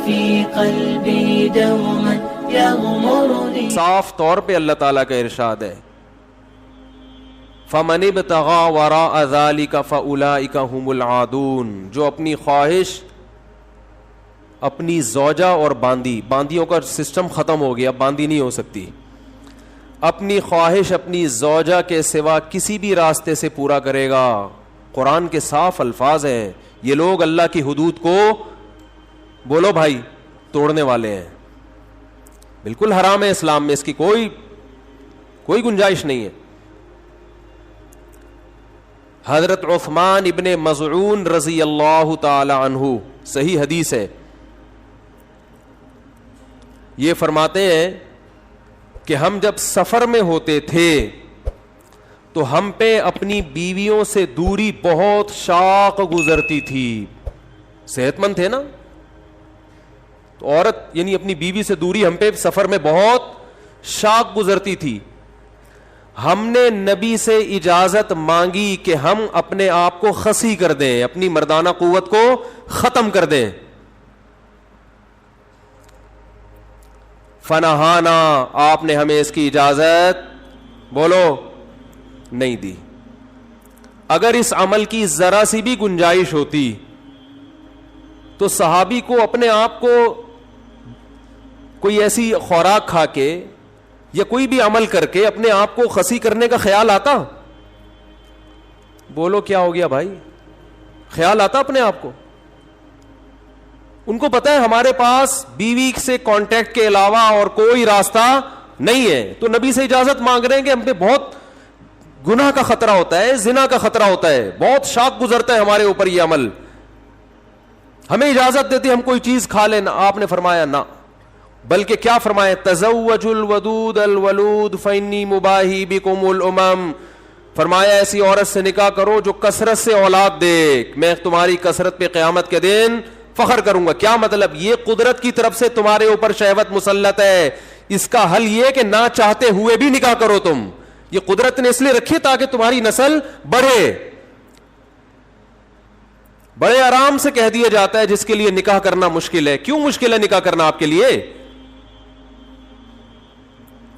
في قلبي دوما يغمرني. صاف طور پہ اللہ تعالیٰ کا ارشاد ہے فَمَنِ ابْتَغَىٰ وَرَاءَ ذَلِكَ فَأُولَٰئِكَ هُمُ الْعَادُونَ. جو اپنی خواہش اپنی زوجہ اور باندیوں کا سسٹم ختم ہو گیا, باندی نہیں ہو سکتی, اپنی خواہش اپنی زوجہ کے سوا کسی بھی راستے سے پورا کرے گا. قرآن کے صاف الفاظ ہیں, یہ لوگ اللہ کی حدود کو بولو بھائی توڑنے والے ہیں. بالکل حرام ہے اسلام میں, اس کی کوئی گنجائش نہیں ہے. حضرت عثمان ابن مظعون رضی اللہ تعالی عنہ, صحیح حدیث ہے, یہ فرماتے ہیں کہ ہم جب سفر میں ہوتے تھے تو ہم پہ اپنی بیویوں سے دوری بہت شاق گزرتی تھی. صحت مند تھے نا, تو عورت یعنی اپنی بیوی سے دوری ہم پہ سفر میں بہت شاق گزرتی تھی. ہم نے نبی سے اجازت مانگی کہ ہم اپنے آپ کو خسی کر دیں, اپنی مردانہ قوت کو ختم کر دیں. فنہانا, آپ نے ہمیں اس کی اجازت بولو نہیں دی. اگر اس عمل کی ذرا سی بھی گنجائش ہوتی تو صحابی کو اپنے آپ کو کوئی ایسی خوراک کھا کے یا کوئی بھی عمل کر کے اپنے آپ کو خسی کرنے کا خیال آتا؟ بولو کیا ہو گیا بھائی, خیال آتا اپنے آپ کو؟ ان کو پتا ہے ہمارے پاس بیوی سے کانٹیکٹ کے علاوہ اور کوئی راستہ نہیں ہے, تو نبی سے اجازت مانگ رہے ہیں کہ ہم پہ بہت گناہ کا خطرہ ہوتا ہے, زنا کا خطرہ ہوتا ہے, بہت شاق گزرتا ہے ہمارے اوپر یہ عمل, ہمیں اجازت دیتی ہم کوئی چیز کھا لیں. آپ نے فرمایا نہ, بلکہ کیا فرمایا, تزوجوا الودود الولود فانی مباہی بکم الامم. فرمایا ایسی عورت سے نکاح کرو جو کثرت سے اولاد دے, میں تمہاری کثرت پہ قیامت کے دن فخر کروں گا. کیا مطلب؟ یہ قدرت کی طرف سے تمہارے اوپر شہوت مسلط ہے, اس کا حل یہ کہ نہ چاہتے ہوئے بھی نکاح کرو تم. یہ قدرت نے اس لیے رکھی تاکہ تمہاری نسل بڑھے. بڑے آرام سے کہہ دیا جاتا ہے جس کے لیے نکاح کرنا مشکل ہے. کیوں مشکل ہے نکاح کرنا آپ کے لیے؟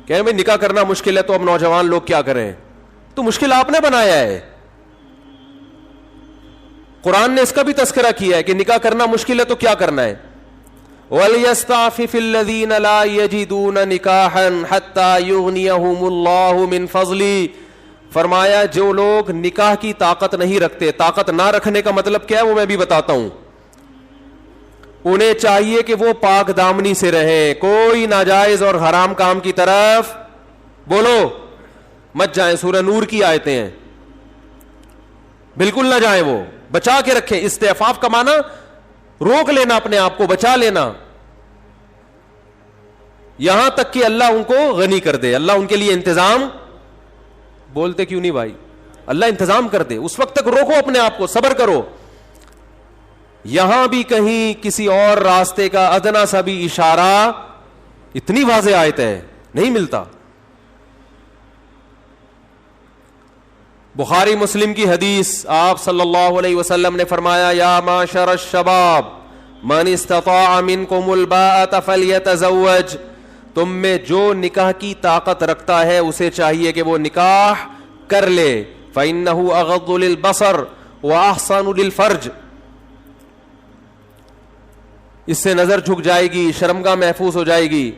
کہ بھائی نکاح کرنا مشکل ہے تو اب نوجوان لوگ کیا کریں؟ تو مشکل آپ نے بنایا ہے. قرآن نے اس کا بھی تذکرہ کیا ہے کہ نکاح کرنا مشکل ہے تو کیا کرنا ہے. وَلْيَسْتَعْفِفِ الَّذِينَ لَا يَجِدُونَ نِكَاحًا حَتَّى يُغْنِيَهُمُ اللَّهُ مِنْ فَضْلِهِ. فرمایا جو لوگ نکاح کی طاقت نہیں رکھتے, طاقت نہ رکھنے کا مطلب کیا ہے وہ میں بھی بتاتا ہوں, انہیں چاہیے کہ وہ پاک دامنی سے رہیں, کوئی ناجائز اور حرام کام کی طرف بولو مت جائیں. سورہ نور کی آیتیں ہیں, بالکل نہ جائیں, وہ بچا کے رکھیں. استعفاف کا معنی روک لینا, اپنے آپ کو بچا لینا, یہاں تک کہ اللہ ان کو غنی کر دے. اللہ ان کے لیے انتظام, بولتے کیوں نہیں بھائی, اللہ انتظام کر دے, اس وقت تک روکو اپنے آپ کو, صبر کرو. یہاں بھی کہیں کسی اور راستے کا ادنا سا بھی اشارہ, اتنی واضح آیت ہے, نہیں ملتا. بخاری مسلم کی حدیث, آپ صلی اللہ علیہ وسلم نے فرمایا یا معشر الشباب من استطاع منکم الباءۃ فلیتزوج. تم میں جو نکاح کی طاقت رکھتا ہے اسے چاہیے کہ وہ نکاح کر لے. فإنہ اغض للبصر واحسن للفرج. اس سے نظر جھک جائے گی, شرمگاہ محفوظ ہو جائے گی.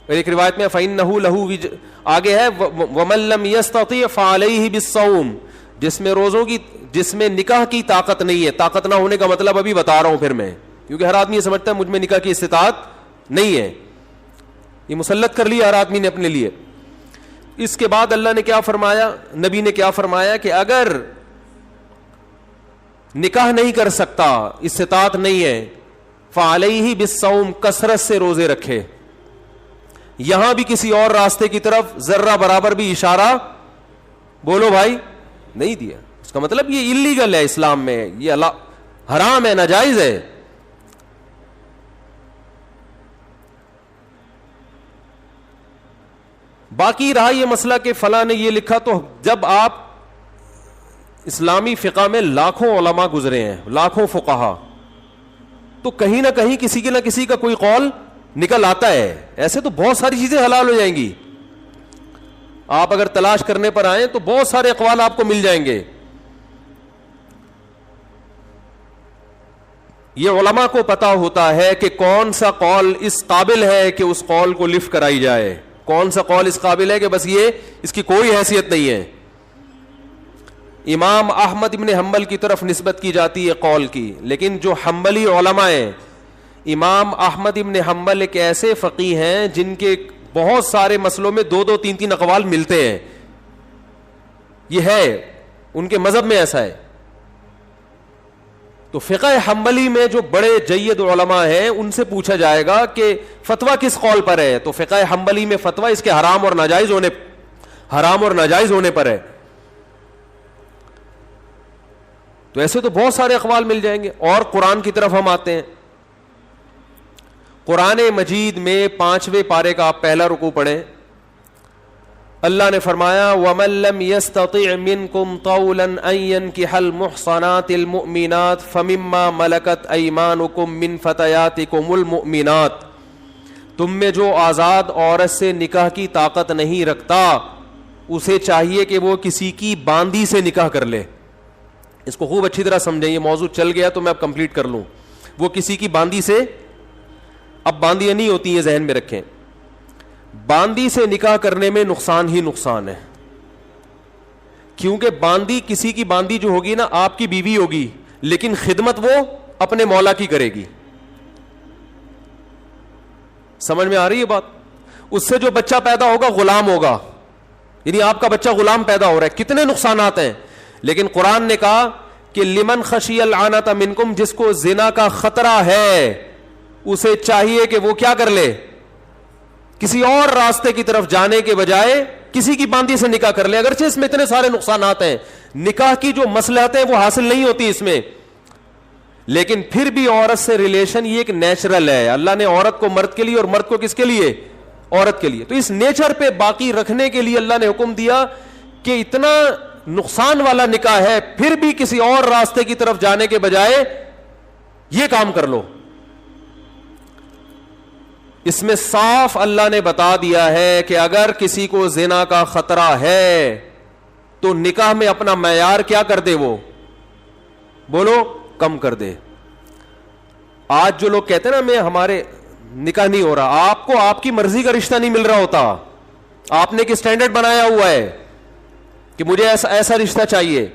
ایک روایت میں فإنہ لہ آگے ہے ومن لم یستطیع فعلیہ بالصوم. جس میں روزوں کی, جس میں نکاح کی طاقت نہیں ہے, طاقت نہ ہونے کا مطلب ابھی بتا رہا ہوں پھر میں, کیونکہ ہر آدمی یہ سمجھتا ہے مجھ میں نکاح کی استطاعت نہیں ہے, یہ مسلط کر لیا ہر آدمی نے اپنے لیے. اس کے بعد اللہ نے کیا فرمایا, نبی نے کیا فرمایا کہ اگر نکاح نہیں کر سکتا, استطاعت نہیں ہے, فعلیہ بالصوم, کثرت سے روزے رکھے. یہاں بھی کسی اور راستے کی طرف ذرہ برابر بھی اشارہ بولو بھائی نہیں دیا. اس کا مطلب یہ اللیگل ہے اسلام میں, یہ اللہ حرام ہے, ناجائز ہے. باقی رہا یہ مسئلہ کہ فلاں نے یہ لکھا, تو جب آپ اسلامی فقہ میں لاکھوں علماء گزرے ہیں, لاکھوں فقہا, تو کہیں نہ کہیں کسی کے نہ کسی کا کوئی قول نکل آتا ہے. ایسے تو بہت ساری چیزیں حلال ہو جائیں گی. آپ اگر تلاش کرنے پر آئیں تو بہت سارے اقوال آپ کو مل جائیں گے. یہ علماء کو پتا ہوتا ہے کہ کون سا قول اس قابل ہے کہ اس قول کو لفٹ کرائی جائے, کون سا قول اس قابل ہے کہ بس یہ اس کی کوئی حیثیت نہیں ہے. امام احمد ابن حنبل کی طرف نسبت کی جاتی ہے قول کی, لیکن جو حنبلی علماء ہیں, امام احمد ابن حنبل ایک ایسے فقیہ ہیں جن کے بہت سارے مسئلوں میں 2-2, 3-3 اقوال ملتے ہیں. یہ ہے ان کے مذہب میں ایسا ہے. تو فقہ حنبلی میں جو بڑے جید علماء ہیں ان سے پوچھا جائے گا کہ فتویٰ کس قول پر ہے, تو فقہ حنبلی میں فتویٰ اس کے حرام اور ناجائز ہونے پر ہے. تو ایسے تو بہت سارے اقوال مل جائیں گے. اور قرآن کی طرف ہم آتے ہیں. قرآن مجید میں 5ویں پارے کا آپ پہلا رکوع پڑھیں. اللہ نے فرمایا وَمَن لَّمْ يَسْتَطِعْ مِنكُمْ طَوْلًا أَن يَنكِحَ الْمُحْصَنَاتِ الْمُؤْمِنَاتِ فَمِمَّا مَلَكَتْ أَيْمَانُكُم مِّن فَتَيَاتِكُمُ الْمُؤْمِنَاتِ, تم میں جو آزاد عورت سے نکاح کی طاقت نہیں رکھتا اسے چاہیے کہ وہ کسی کی باندی سے نکاح کر لے. اس کو خوب اچھی طرح سمجھیں, یہ موضوع چل گیا تو میں اب کمپلیٹ کر لوں. وہ کسی کی باندی سے, اب باندیاں نہیں ہوتی ہیں, ذہن میں رکھیں, باندی سے نکاح کرنے میں نقصان ہی نقصان ہے. کیونکہ باندی, کسی کی باندی جو ہوگی نا آپ کی بیوی ہوگی, لیکن خدمت وہ اپنے مولا کی کرے گی. سمجھ میں آ رہی ہے بات؟ اس سے جو بچہ پیدا ہوگا غلام ہوگا, یعنی آپ کا بچہ غلام پیدا ہو رہا ہے. کتنے نقصانات ہیں. لیکن قرآن نے کہا کہ لمن خشی العنت منکم, جس کو زنا کا خطرہ ہے اسے چاہیے کہ وہ کیا کر لے, کسی اور راستے کی طرف جانے کے بجائے کسی کی باندی سے نکاح کر لے. اگرچہ اس میں اتنے سارے نقصانات ہیں, نکاح کی جو مصلحتیں وہ حاصل نہیں ہوتی اس میں, لیکن پھر بھی عورت سے ریلیشن یہ ایک نیچرل ہے. اللہ نے عورت کو مرد کے لیے اور مرد کو کس کے لیے, عورت کے لیے. تو اس نیچر پہ باقی رکھنے کے لیے اللہ نے حکم دیا کہ اتنا نقصان والا نکاح ہے, پھر بھی کسی اور راستے کی طرف جانے کے بجائے یہ کام کر لو. اس میں صاف اللہ نے بتا دیا ہے کہ اگر کسی کو زنا کا خطرہ ہے تو نکاح میں اپنا معیار کیا کر دے, وہ بولو کم کر دے. آج جو لوگ کہتے ہیں نا میں ہمارے نکاح نہیں ہو رہا, آپ کو آپ کی مرضی کا رشتہ نہیں مل رہا ہوتا, آپ نے ایک اسٹینڈرڈ بنایا ہوا ہے کہ مجھے ایسا رشتہ چاہیے.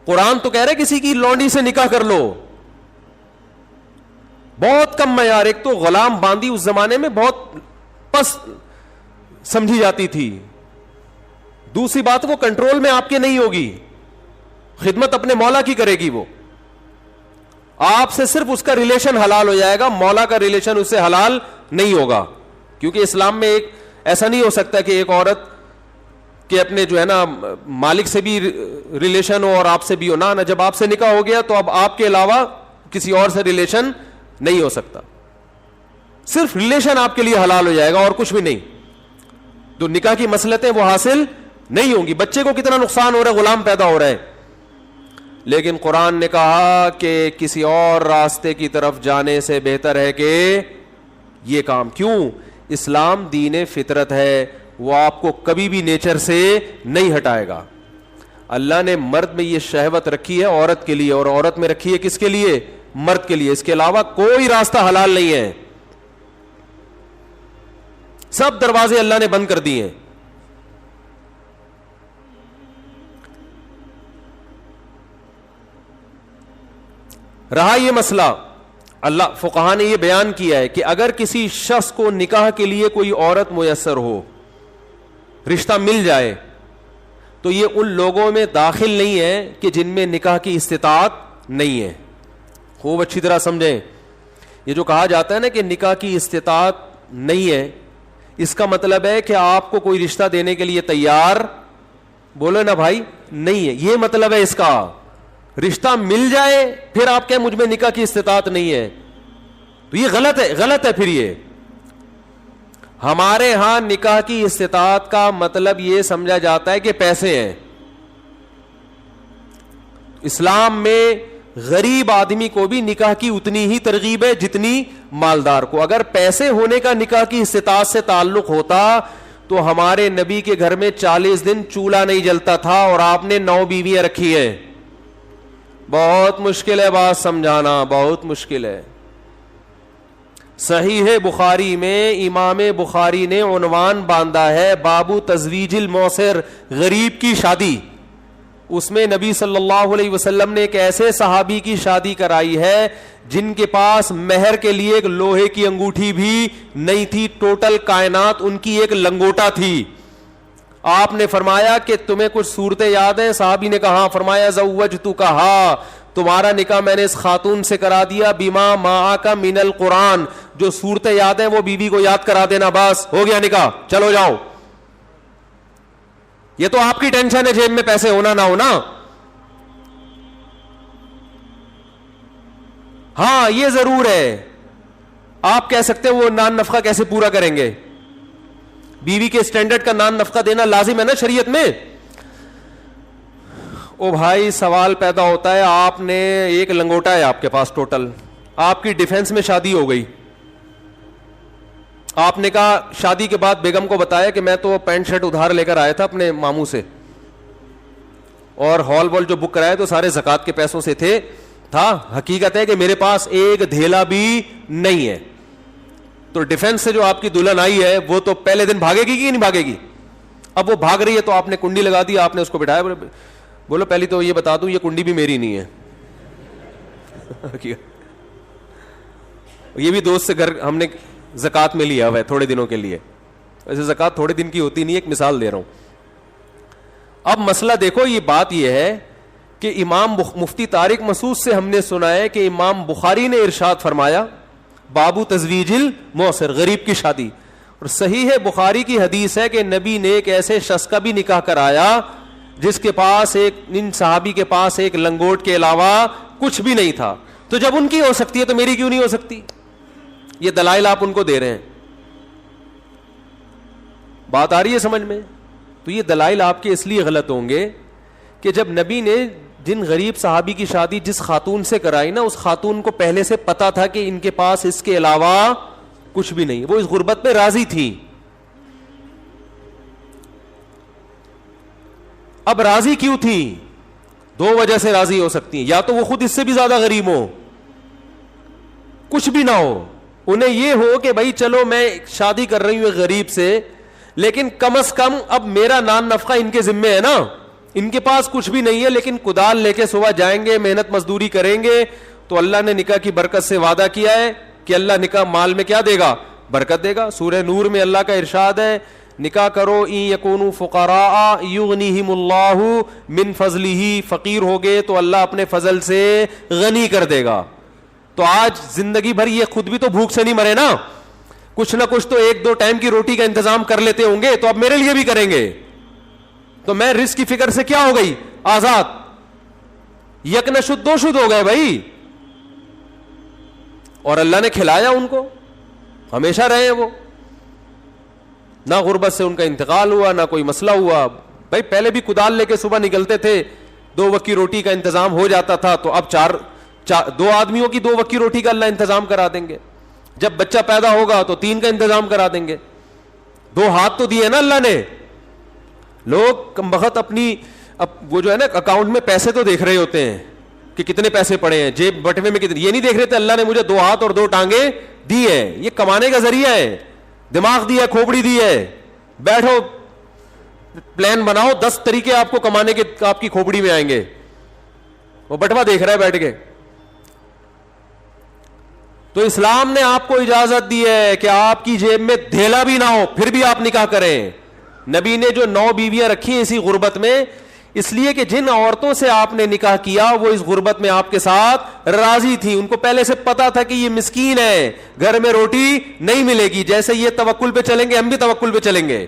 قرآن تو کہہ رہے کسی کی لونڈی سے نکاح کر لو, بہت کم معیار. ایک تو غلام باندی اس زمانے میں بہت پس سمجھی جاتی تھی, دوسری بات وہ کنٹرول میں آپ کے نہیں ہوگی, خدمت اپنے مولا کی کرے گی. وہ آپ سے صرف اس کا ریلیشن حلال ہو جائے گا, مولا کا ریلیشن اس سے حلال نہیں ہوگا. کیونکہ اسلام میں ایک ایسا نہیں ہو سکتا کہ ایک عورت کہ اپنے جو ہے نا مالک سے بھی ریلیشن ہو اور آپ سے بھی ہو, نہ جب آپ سے نکاح ہو گیا تو اب آپ کے علاوہ کسی اور سے ریلیشن نہیں ہو سکتا, صرف ریلیشن آپ کے لیے حلال ہو جائے گا اور کچھ بھی نہیں. تو نکاح کی مصلحتیں وہ حاصل نہیں ہوں گی. بچے کو کتنا نقصان ہو رہا ہے, غلام پیدا ہو رہا ہے. لیکن قرآن نے کہا کہ کسی اور راستے کی طرف جانے سے بہتر ہے کہ یہ کام. کیوں؟ اسلام دین فطرت ہے, وہ آپ کو کبھی بھی نیچر سے نہیں ہٹائے گا. اللہ نے مرد میں یہ شہوت رکھی ہے عورت کے لیے, اور عورت میں رکھی ہے کس کے لیے, مرد کے لیے. اس کے علاوہ کوئی راستہ حلال نہیں ہے, سب دروازے اللہ نے بند کر دیے ہیں. رہا یہ مسئلہ, اللہ فقہا نے یہ بیان کیا ہے کہ اگر کسی شخص کو نکاح کے لیے کوئی عورت میسر ہو, رشتہ مل جائے, تو یہ ان لوگوں میں داخل نہیں ہے کہ جن میں نکاح کی استطاعت نہیں ہے. خوب اچھی طرح سمجھیں, یہ جو کہا جاتا ہے نا کہ نکاح کی استطاعت نہیں ہے, اس کا مطلب ہے کہ آپ کو کوئی رشتہ دینے کے لیے تیار, بولو نا بھائی, نہیں ہے. یہ مطلب ہے اس کا. رشتہ مل جائے پھر آپ کہ مجھ میں نکاح کی استطاعت نہیں ہے, تو یہ غلط ہے, غلط ہے. پھر یہ ہمارے ہاں نکاح کی استطاعت کا مطلب یہ سمجھا جاتا ہے کہ پیسے ہیں. اسلام میں غریب آدمی کو بھی نکاح کی اتنی ہی ترغیب ہے جتنی مالدار کو. اگر پیسے ہونے کا نکاح کی استطاعت سے تعلق ہوتا تو ہمارے نبی کے گھر میں 40 دن چولہا نہیں جلتا تھا اور آپ نے 9 بیویاں رکھی ہیں. بہت مشکل ہے بات سمجھانا, بہت مشکل ہے. صحیح بخاری میں امام بخاری نے عنوان باندھا ہے بابو تزویج الموسر, غریب کی شادی. اس میں نبی صلی اللہ علیہ وسلم نے ایک ایسے صحابی کی شادی کرائی ہے جن کے پاس مہر کے لیے ایک لوہے کی انگوٹھی بھی نہیں تھی, ٹوٹل کائنات ان کی ایک لنگوٹا تھی. آپ نے فرمایا کہ تمہیں کچھ صورتیں یاد ہیں؟ صحابی نے کہا. فرمایا زوجتکہا, تمہارا نکاح میں نے اس خاتون سے کرا دیا, بما معک من القرآن, جو صورتیں یاد ہیں وہ بیوی کو یاد کرا دینا, بس ہو گیا نکاح, چلو جاؤ. یہ تو آپ کی ٹینشن ہے جیب میں پیسے ہونا نہ ہونا. ہاں یہ ضرور ہے, آپ کہہ سکتے ہیں وہ نان نفقہ کیسے پورا کریں گے, بیوی کے اسٹینڈرڈ کا نان نفقہ دینا لازم ہے نا شریعت میں. او بھائی سوال پیدا ہوتا ہے, آپ نے ایک لنگوٹا ہے آپ کے پاس ٹوٹل, آپ کی ڈیفنس میں شادی ہو گئی, آپ نے کہا شادی کے بعد بیگم کو بتایا کہ میں تو پینٹ شرٹ ادھار لے کر آیا تھا اپنے ماموں سے, اور ہال وال جو بک کرایا تو سارے زکات کے پیسوں سے تھا, حقیقت ہے کہ میرے پاس ایک دھیلا بھی نہیں ہے. تو ڈیفنس سے جو آپ کی دلہن آئی ہے وہ تو پہلے دن بھاگے گی کہ نہیں بھاگے گی؟ اب وہ بھاگ رہی ہے تو آپ نے کنڈی لگا دی, آپ نے اس کو بٹھایا, بولو پہلی تو یہ بتا دوں یہ کنڈی بھی میری نہیں ہے. یہ بھی دوست سے گھر ہم نے زکات میں لیا ہوا ہے تھوڑے دنوں کے لیے, ویسے زکات تھوڑے دن کی ہوتی نہیں, ایک مثال دے رہا ہوں. اب مسئلہ دیکھو, یہ بات یہ ہے کہ امام مفتی طارق مسعود سے ہم نے سنا ہے کہ امام بخاری نے ارشاد فرمایا بابو تزویج الموسر, غریب کی شادی. اور صحیح ہے بخاری کی حدیث ہے کہ نبی نے ایک ایسے شخص کا بھی نکاح کرایا جس کے پاس ان صحابی کے پاس ایک لنگوٹ کے علاوہ کچھ بھی نہیں تھا. تو جب ان کی ہو سکتی ہے تو میری کیوں نہیں ہو سکتی؟ یہ دلائل آپ ان کو دے رہے ہیں, بات آ رہی ہے سمجھ میں؟ تو یہ دلائل آپ کے اس لیے غلط ہوں گے کہ جب نبی نے جن غریب صحابی کی شادی جس خاتون سے کرائی نا, اس خاتون کو پہلے سے پتا تھا کہ ان کے پاس اس کے علاوہ کچھ بھی نہیں, وہ اس غربت میں راضی تھی. اب راضی کیوں تھی؟ 2 وجہ سے راضی ہو سکتی ہیں, یا تو وہ خود اس سے بھی زیادہ غریب ہو, کچھ بھی نہ ہو, انہیں یہ ہو کہ بھائی چلو میں شادی کر رہی ہوں ایک غریب سے, لیکن کم از کم اب میرا نان نفقہ ان کے ذمے ہے نا. ان کے پاس کچھ بھی نہیں ہے لیکن کدال لے کے صبح جائیں گے, محنت مزدوری کریں گے, تو اللہ نے نکاح کی برکت سے وعدہ کیا ہے کہ اللہ نکاح مال میں کیا دے گا؟ برکت دے گا. سورہ نور میں اللہ کا ارشاد ہے نکاح کرو ان یکونوا فقراء یغنیہم اللہ من فضلہ, فقیر ہو گئے تو اللہ اپنے فضل سے غنی کر دے گا. تو آج زندگی بھر یہ خود بھی تو بھوک سے نہیں مرے نا, کچھ نہ کچھ تو 1-2 ٹائم کی روٹی کا انتظام کر لیتے ہوں گے, تو اب میرے لیے بھی کریں گے. تو میں رزق کی فکر سے کیا ہو گئی؟ آزاد, یک نہ شد 2 شد ہو گئے بھائی. اور اللہ نے کھلایا ان کو, ہمیشہ رہے وہ, نہ غربت سے ان کا انتقال ہوا, نہ کوئی مسئلہ ہوا. بھائی پہلے بھی کدال لے کے صبح نکلتے تھے, 2 وقت کی روٹی کا انتظام ہو جاتا تھا, تو اب 2 آدمیوں کی 2 وقت کی روٹی کا اللہ انتظام کرا دیں گے. جب بچہ پیدا ہوگا تو 3 کا انتظام کرا دیں گے. 2 ہاتھ تو دیے نا اللہ نے. لوگ کم بخت اپنی وہ جو ہے نا اکاؤنٹ میں پیسے تو دیکھ رہے ہوتے ہیں کہ کتنے پیسے پڑے ہیں, جیب بٹوے میں کتنے, یہ نہیں دیکھ رہے تھے اللہ نے مجھے 2 ہاتھ اور 2 ٹانگیں دی ہے, یہ کمانے کا ذریعہ ہے, دماغ دی ہے, کھوپڑی دی ہے, بیٹھو پلان بناؤ, 10 طریقے آپ کو کمانے کے آپ کی کھوپڑی میں آئیں گے. وہ بٹوا دیکھ رہا ہے بیٹھ کے. تو اسلام نے آپ کو اجازت دی ہے کہ آپ کی جیب میں دھیلا بھی نہ ہو پھر بھی آپ نکاح کریں. نبی نے جو 9 بیویاں رکھی ہیں اسی غربت میں, اس لیے کہ جن عورتوں سے آپ نے نکاح کیا وہ اس غربت میں آپ کے ساتھ راضی تھی. ان کو پہلے سے پتا تھا کہ یہ مسکین ہے, گھر میں روٹی نہیں ملے گی, جیسے یہ توکل پہ چلیں گے ہم بھی توکل پہ چلیں گے.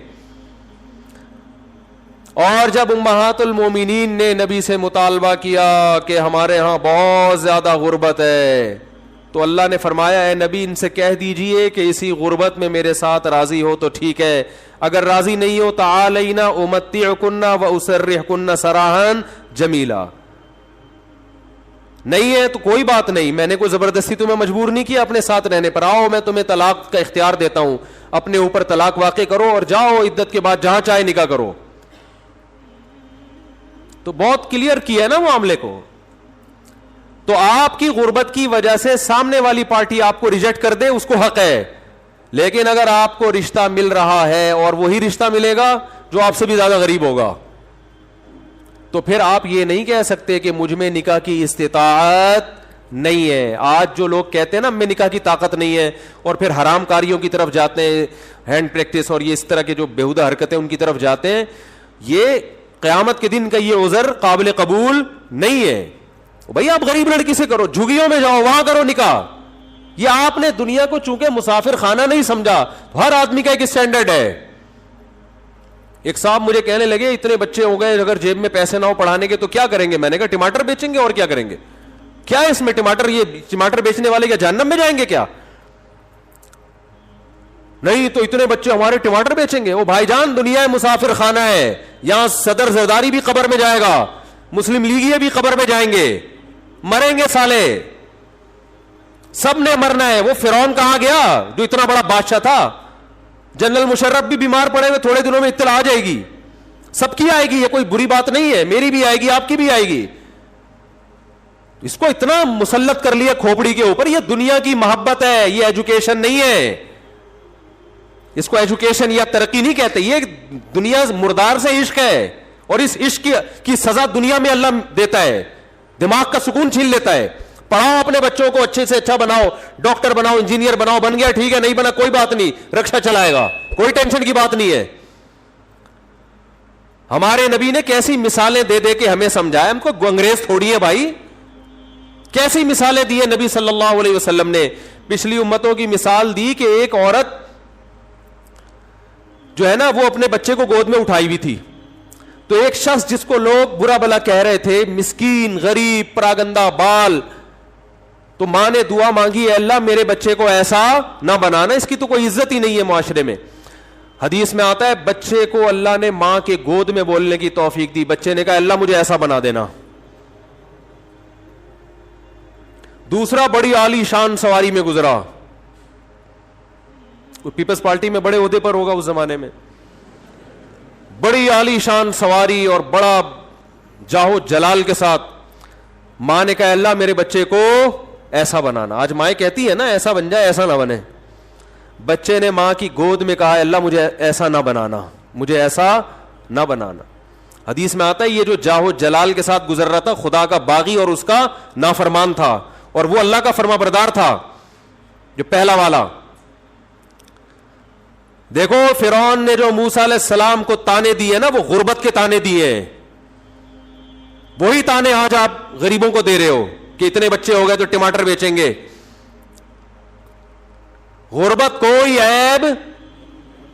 اور جب امہات المومنین نے نبی سے مطالبہ کیا کہ ہمارے ہاں بہت زیادہ غربت ہے, تو اللہ نے فرمایا اے نبی ان سے کہہ دیجئے کہ اسی غربت میں میرے ساتھ راضی ہو تو ٹھیک ہے, اگر راضی نہیں ہو تعالینا امتعکن و اسرحکن سراحا جمیلا. نہیں ہے تو کوئی بات نہیں, میں نے کوئی زبردستی تمہیں مجبور نہیں کیا اپنے ساتھ رہنے پر. آؤ میں تمہیں طلاق کا اختیار دیتا ہوں, اپنے اوپر طلاق واقع کرو اور جاؤ عدت کے بعد جہاں چاہے نکاح کرو. تو بہت کلیئر کیا ہے نا معاملے کو. تو آپ کی غربت کی وجہ سے سامنے والی پارٹی آپ کو ریجیکٹ کر دے, اس کو حق ہے, لیکن اگر آپ کو رشتہ مل رہا ہے اور وہی رشتہ ملے گا جو آپ سے بھی زیادہ غریب ہوگا, تو پھر آپ یہ نہیں کہہ سکتے کہ مجھ میں نکاح کی استطاعت نہیں ہے. آج جو لوگ کہتے ہیں نا میں نکاح کی طاقت نہیں ہے, اور پھر حرام کاریوں کی طرف جاتے ہیں, ہینڈ پریکٹس اور یہ اس طرح کے جو بیہودہ حرکتیں ان کی طرف جاتے ہیں, یہ قیامت کے دن کا یہ عذر قابل قبول نہیں ہے. بھائی آپ غریب لڑکی سے کرو, جھگیوں میں جاؤ وہاں کرو نکاح. یہ آپ نے دنیا کو چونکہ مسافر خانہ نہیں سمجھا, ہر آدمی کا ایک اسٹینڈرڈ ہے. ایک صاحب مجھے کہنے لگے اتنے بچے ہو گئے, اگر جیب میں پیسے نہ ہو پڑھانے کے تو کیا کریں گے؟ میں نے کہا ٹماٹر بیچیں گے اور کیا کریں گے. کیا ہے اس میں ٹماٹر؟ یہ ٹماٹر بیچنے والے کیا جہنم میں جائیں گے کیا؟ نہیں تو اتنے بچے ہمارے ٹماٹر بیچیں گے. وہ بھائی جان دنیا مسافر خانہ ہے, یہاں صدر زرداری بھی قبر میں جائے گا, مسلم لیگی بھی قبر میں جائیں گے, مریں گے سالے, سب نے مرنا ہے. وہ فرعون کہاں گیا جو اتنا بڑا بادشاہ تھا؟ جنرل مشرف بھی بیمار پڑے ہوئے, تھوڑے دنوں میں اطلاع آ جائے گی, سب کی آئے گی, یہ کوئی بری بات نہیں ہے, میری بھی آئے گی آپ کی بھی آئے گی. اس کو اتنا مسلط کر لیا کھوپڑی کے اوپر. یہ دنیا کی محبت ہے, یہ ایجوکیشن نہیں ہے. اس کو ایجوکیشن یا ترقی نہیں کہتے, یہ دنیا مردار سے عشق ہے, اور اس عشق کی سزا دنیا میں اللہ دیتا ہے, دماغ کا سکون چھین لیتا ہے. پڑھاؤ اپنے بچوں کو, اچھے سے اچھا بناؤ, ڈاکٹر بناؤ, انجینئر بناؤ, بن گیا ٹھیک ہے, نہیں بنا کوئی بات نہیں, رکشا چلائے گا, کوئی ٹینشن کی بات نہیں ہے. ہمارے نبی نے کیسی مثالیں دے دے کے ہمیں سمجھایا, ہم کو انگریز تھوڑی ہے بھائی. کیسی مثالیں دی ہے نبی صلی اللہ علیہ وسلم نے. پچھلی امتوں کی مثال دی کہ ایک عورت جو ہے نا وہ اپنے بچے کو گود میں اٹھائی ہوئی تھی, تو ایک شخص جس کو لوگ برا بلا کہہ رہے تھے, مسکین, غریب, پراگندہ بال, تو ماں نے دعا مانگی, اے اللہ میرے بچے کو ایسا نہ بنانا, اس کی تو کوئی عزت ہی نہیں ہے معاشرے میں. حدیث میں آتا ہے بچے کو اللہ نے ماں کے گود میں بولنے کی توفیق دی, بچے نے کہا اللہ مجھے ایسا بنا دینا. دوسرا بڑی عالی شان سواری میں گزرا, پیپلز پارٹی میں بڑے عہدے پر ہوگا اس زمانے میں, بڑی عالی شان سواری اور بڑا جاہو جلال کے ساتھ. ماں نے کہا اللہ میرے بچے کو ایسا بنانا. آج مائیں کہتی ہے نا ایسا بن جائے ایسا نہ بنے. بچے نے ماں کی گود میں کہا اللہ مجھے ایسا نہ بنانا, مجھے ایسا نہ بنانا. حدیث میں آتا ہے یہ جو جاہو جلال کے ساتھ گزر رہا تھا خدا کا باغی اور اس کا نافرمان تھا, اور وہ اللہ کا فرما بردار تھا جو پہلا والا. دیکھو فرعون نے جو موسیٰ علیہ السلام کو تانے دیے نا, وہ غربت کے تانے دیے, وہی تانے آج آپ غریبوں کو دے رہے ہو کہ اتنے بچے ہو گئے تو ٹماٹر بیچیں گے. غربت کوئی عیب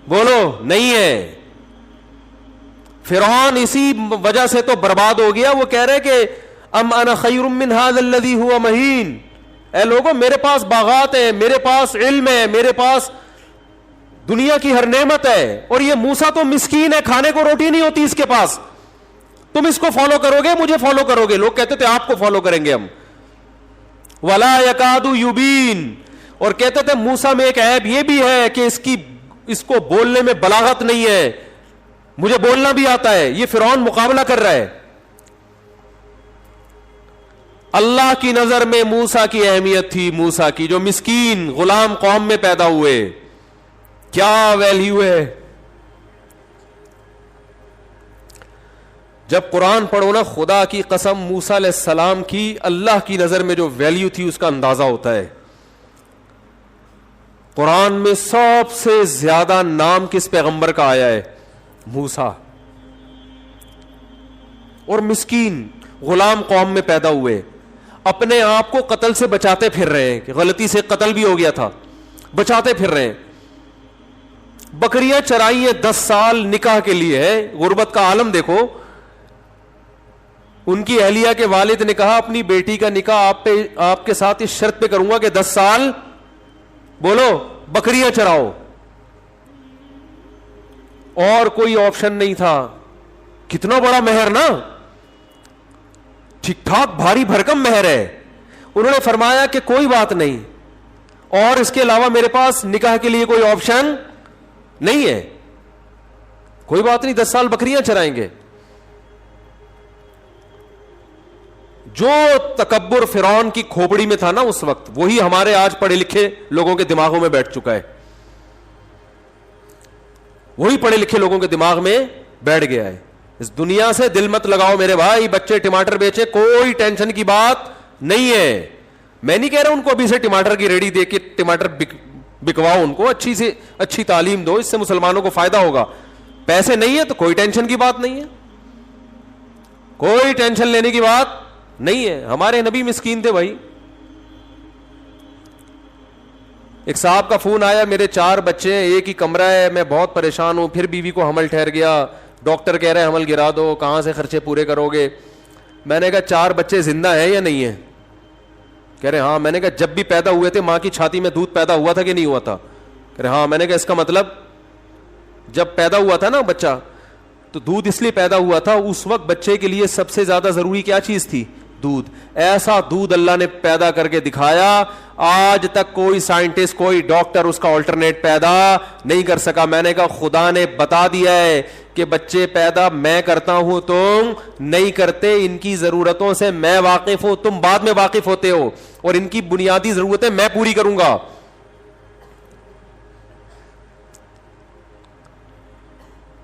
بولو نہیں ہے. فرعون اسی وجہ سے تو برباد ہو گیا. وہ کہہ رہے کہ ام انا خیر من ھذا الذی ھو مہین, اے لوگوں میرے پاس باغات ہیں, میرے پاس علم ہے, میرے پاس دنیا کی ہر نعمت ہے, اور یہ موسیٰ تو مسکین ہے, کھانے کو روٹی نہیں ہوتی اس کے پاس, تم اس کو فالو کرو گے, مجھے فالو کرو گے. لوگ کہتے تھے آپ کو فالو کریں گے ہم. ولا یکاد یبین, اور کہتے تھے موسیٰ میں ایک عیب یہ بھی ہے کہ اس کو بولنے میں بلاغت نہیں ہے, مجھے بولنا بھی آتا ہے. یہ فرعون مقابلہ کر رہا ہے. اللہ کی نظر میں موسیٰ کی اہمیت تھی, موسیٰ کی جو مسکین غلام قوم میں پیدا ہوئے, کیا ویلیو ہے. جب قرآن پڑھو نا خدا کی قسم موسیٰ علیہ السلام کی اللہ کی نظر میں جو ویلیو تھی اس کا اندازہ ہوتا ہے. قرآن میں سب سے زیادہ نام کس پیغمبر کا آیا ہے؟ موسیٰ. اور مسکین غلام قوم میں پیدا ہوئے, اپنے آپ کو قتل سے بچاتے پھر رہے ہیں, کہ غلطی سے قتل بھی ہو گیا تھا, بچاتے پھر رہے ہیں. بکریاں چرائی ہیں 10 سال نکاح کے لیے ہے. غربت کا عالم دیکھو. ان کی اہلیہ کے والد نے کہا اپنی بیٹی کا نکاح آپ کے ساتھ اس شرط پہ کروں گا کہ 10 سال بولو بکریاں چراؤ, اور کوئی آپشن نہیں تھا. کتنا بڑا مہر نا, ٹھیک ٹھاک بھاری بھرکم مہر ہے. انہوں نے فرمایا کہ کوئی بات نہیں, اور اس کے علاوہ میرے پاس نکاح کے لیے کوئی آپشن نہیں ہے, کوئی بات نہیں, 10 سال بکریاں چرائیں گے. جو تکبر فرعون کی کھوپڑی میں تھا نا اس وقت, وہی ہمارے آج پڑھے لکھے لوگوں کے دماغوں میں بیٹھ چکا ہے, وہی پڑھے لکھے لوگوں کے دماغ میں بیٹھ گیا ہے. اس دنیا سے دل مت لگاؤ میرے بھائی, بچے ٹماٹر بیچے, کوئی ٹینشن کی بات نہیں ہے. میں نہیں کہہ رہا ان کو ابھی سے ٹماٹر کی ریڈی دے کے ٹماٹر بکواؤ, ان کو اچھی سے اچھی تعلیم دو, اس سے مسلمانوں کو فائدہ ہوگا. پیسے نہیں ہے تو کوئی ٹینشن کی بات نہیں ہے, کوئی ٹینشن لینے کی بات نہیں ہے. ہمارے نبی مسکین تھے بھائی. ایک صاحب کا فون آیا, میرے 4 بچے ہیں, ایک ہی کمرہ ہے, میں بہت پریشان ہوں, پھر بیوی کو حمل ٹھہر گیا, ڈاکٹر کہہ رہے حمل گرا دو, کہاں سے خرچے پورے کرو گے؟ میں نے کہا 4 بچے زندہ ہیں یا نہیں ہیں؟ کہہ رہے ہاں. میں نے کہا جب بھی پیدا ہوئے تھے ماں کی چھاتی میں دودھ پیدا ہوا تھا کہ نہیں ہوا تھا؟ کہہ رہے ہاں. میں نے کہا اس کا مطلب جب پیدا ہوا تھا نا بچہ تو دودھ اس لیے پیدا ہوا تھا, اس وقت بچے کے لیے سب سے زیادہ ضروری کیا چیز تھی؟ دودھ. ایسا دودھ اللہ نے پیدا کر کے دکھایا, آج تک کوئی سائنٹسٹ, کوئی ڈاکٹر اس کا آلٹرنیٹ پیدا نہیں کر سکا. میں نے کہا خدا نے بتا دیا ہے کہ بچے پیدا میں کرتا ہوں, تم نہیں کرتے, ان کی ضرورتوں سے میں واقف ہوں, تم بعد میں واقف ہوتے ہو, اور ان کی بنیادی ضرورتیں میں پوری کروں گا.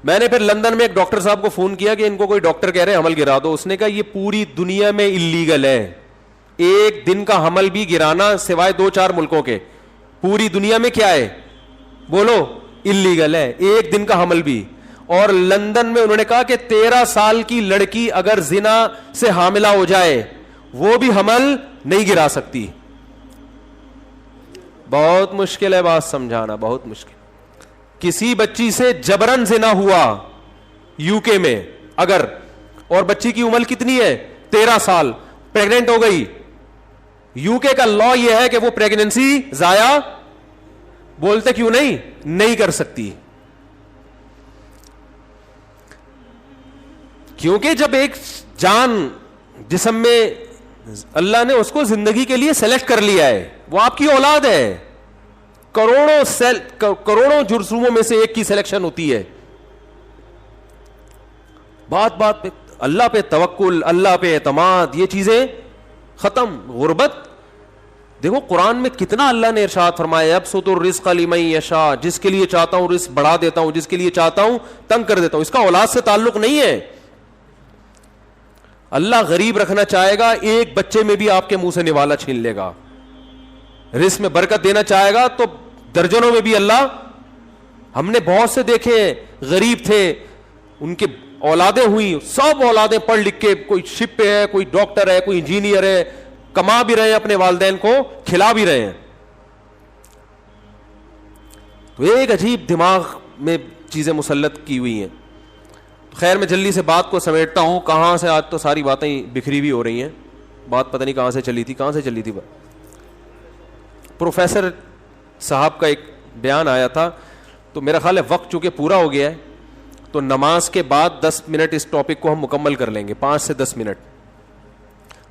میں نے پھر لندن میں ایک ڈاکٹر صاحب کو فون کیا کہ ان کو کوئی ڈاکٹر کہہ رہے حمل گرا دو. اس نے کہا یہ پوری دنیا میں اللیگل ہے, ایک دن کا حمل بھی گرانا سوائے 2-4 ملکوں کے, پوری دنیا میں کیا ہے بولو؟ اللیگل ہے, ایک دن کا حمل بھی. اور لندن میں انہوں نے کہا کہ 13 سال کی لڑکی اگر زنا سے حاملہ ہو جائے وہ بھی حمل نہیں گرا سکتی. بہت مشکل ہے بات سمجھانا, بہت مشکل. کسی بچی سے جبرن زنا ہوا یو کے میں اگر, اور بچی کی عمر کتنی ہے 13 سال, پریگننٹ ہو گئی, یو کے کا لا یہ ہے کہ وہ پریگننسی ضائع, بولتے کیوں نہیں کر سکتی. کیونکہ جب ایک جان جسم میں اللہ نے اس کو زندگی کے لیے سلیکٹ کر لیا ہے, وہ آپ کی اولاد ہے. کروڑوں جرثوموں میں سے ایک کی سلیکشن ہوتی ہے. بات بات پہ اللہ پہ توکل, اللہ پہ اعتماد, یہ چیزیں ختم. غربت دیکھو قرآن میں کتنا اللہ نے ارشاد فرمایا, یبسط الرزق لمن یشاء, جس کے لیے چاہتا ہوں رزق بڑھا دیتا ہوں, جس کے لیے چاہتا ہوں تنگ کر دیتا ہوں. اس کا اولاد سے تعلق نہیں ہے. اللہ غریب رکھنا چاہے گا, ایک بچے میں بھی آپ کے منہ سے نوالا چھین لے گا. رزق میں برکت دینا چاہے گا تو درجنوں میں بھی اللہ, ہم نے بہت سے دیکھے غریب تھے, ان کے اولادیں ہوئی, سب اولادیں پڑھ لکھ کے, کوئی شپ پہ ہے, کوئی ڈاکٹر ہے, کوئی انجینئر ہے, کما بھی رہے ہیں, اپنے والدین کو کھلا بھی رہے ہیں. تو ایک عجیب دماغ میں چیزیں مسلط کی ہوئی ہیں. خیر میں جلدی سے بات کو سمیٹتا ہوں, کہاں سے آج تو ساری باتیں بکھری بھی ہو رہی ہیں, بات پتہ نہیں کہاں سے چلی تھی. پروفیسر صاحب کا ایک بیان آیا تھا, تو میرا خیال ہے وقت چونکہ پورا ہو گیا ہے تو نماز کے بعد 10 منٹ اس ٹاپک کو ہم مکمل کر لیں گے, 5 سے 10 منٹ,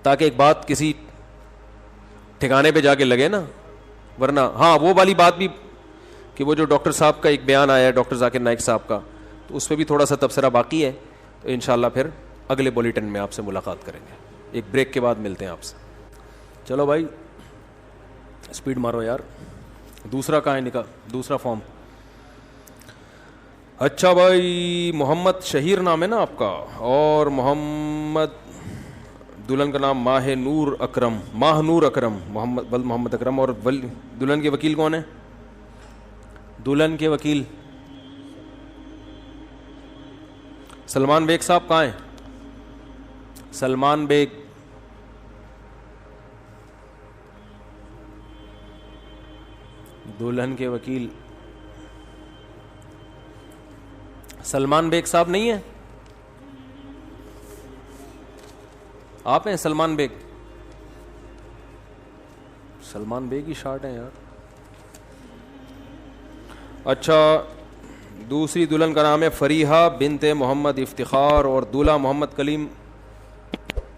تاکہ ایک بات کسی ٹھکانے پہ جا کے لگے نا. ورنہ ہاں وہ والی بات بھی کہ وہ جو ڈاکٹر صاحب کا ایک بیان آیا ہے, ڈاکٹر ذاکر نائک صاحب کا, تو اس پہ بھی تھوڑا سا تبصرہ باقی ہے. تو انشاءاللہ پھر اگلے بولیٹن میں آپ سے ملاقات کریں گے. ایک بریک کے بعد ملتے ہیں آپ سے. چلو بھائی اسپیڈ مارو یار. دوسرا کہاں ہے نکاح, دوسرا فارم. اچھا بھائی, محمد شہیر نام ہے نا آپ کا, اور محمد دلہن کا نام ماہ نور اکرم, محمد اکرم, اور دلہن کے وکیل کون ہے؟ دلہن کے وکیل سلمان بیگ صاحب کہاں ہیں؟ سلمان بیگ, دلہن کے وکیل سلمان بیگ صاحب نہیں ہیں؟ آپ ہیں سلمان بیگ؟ سلمان بیگ ہی شارٹ ہیں یار. اچھا, دوسری دلہن کا نام ہے فریحہ بنت محمد افتخار, اور دولہا محمد کلیم.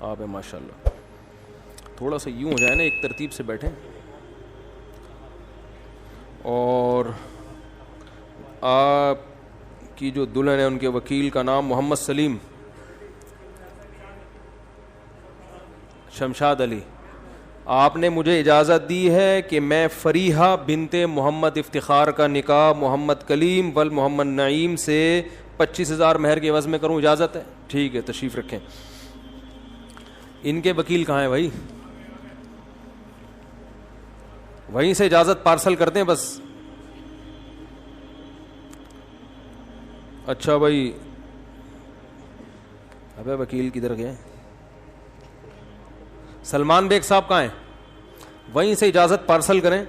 آپ ہیں ماشاءاللہ. تھوڑا سا یوں ہو جائے نا, ایک ترتیب سے بیٹھیں. اور آپ کی جو دلہن ہے ان کے وکیل کا نام محمد سلیم شمشاد علی. آپ نے مجھے اجازت دی ہے کہ میں فریحہ بنت محمد افتخار کا نکاح محمد کلیم ول محمد نعیم سے 25,000 مہر کے عوض میں کروں, اجازت ہے؟ ٹھیک ہے, تشریف رکھیں. ان کے وکیل کہاں ہیں بھائی؟ وہیں سے اجازت پارسل کرتے ہیں بس. اچھا بھائی, ابے وکیل کدھر گئے؟ سلمان بیگ صاحب کہاں ہیں؟ وہیں سے اجازت پارسل کریں.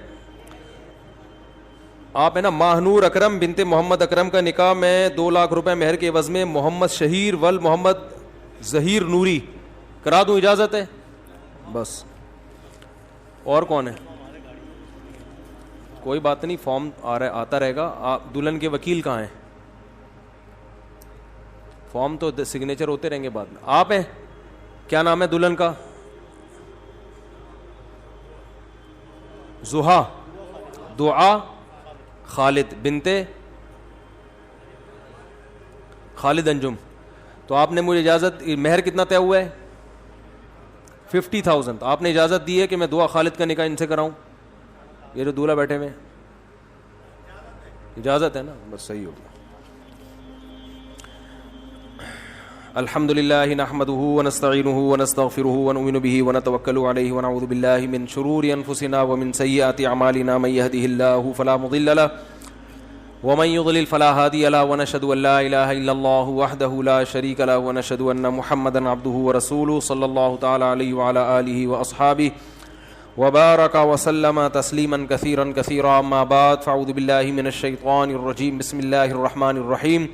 آپ ہے نا, ماہنور اکرم بنت محمد اکرم کا نکاح میں 2 لاکھ روپے مہر کے عوض میں محمد شہیر ول محمد ظہیر نوری کرا دوں, اجازت ہے؟ بس. اور کون ہے؟ کوئی بات نہیں, فارم آتا رہے گا. آپ دلہن کے وکیل کہاں ہیں؟ فارم تو سگنیچر ہوتے رہیں گے بعد میں. آپ ہیں؟ کیا نام ہے دلہن کا؟ زحا دعا خالد بنت خالد انجم. تو آپ نے مجھے اجازت, مہر کتنا طے ہوا ہے؟ 50,000. آپ نے اجازت دی ہے کہ میں دعا خالد کا نکاح ان سے کراؤں. یہ جو دولہا بیٹھے ہوئے, اجازت ہے نا؟ بس صحیح ہو گیا. الحمد للہ نحمده ونستعینه ونستغفره ونؤمن به ونتوکل علیہ ونعوذ باللہ من شرور انفسنا ومن سیئات اعمالنا من يهده الله فلا مضل له ومن يضلل فلا هادي له ونشهد ان لا اله الا الله وحده لا شريك له ونشهد ان محمدا عبده ورسوله صلى الله تعالى عليه وعلى اله واصحابه وبارك وسلم تسليما كثيرا كثيرا. اما بعد فاعوذ بالله من الشيطان الرجيم. بسم الله الرحمن الرحيم.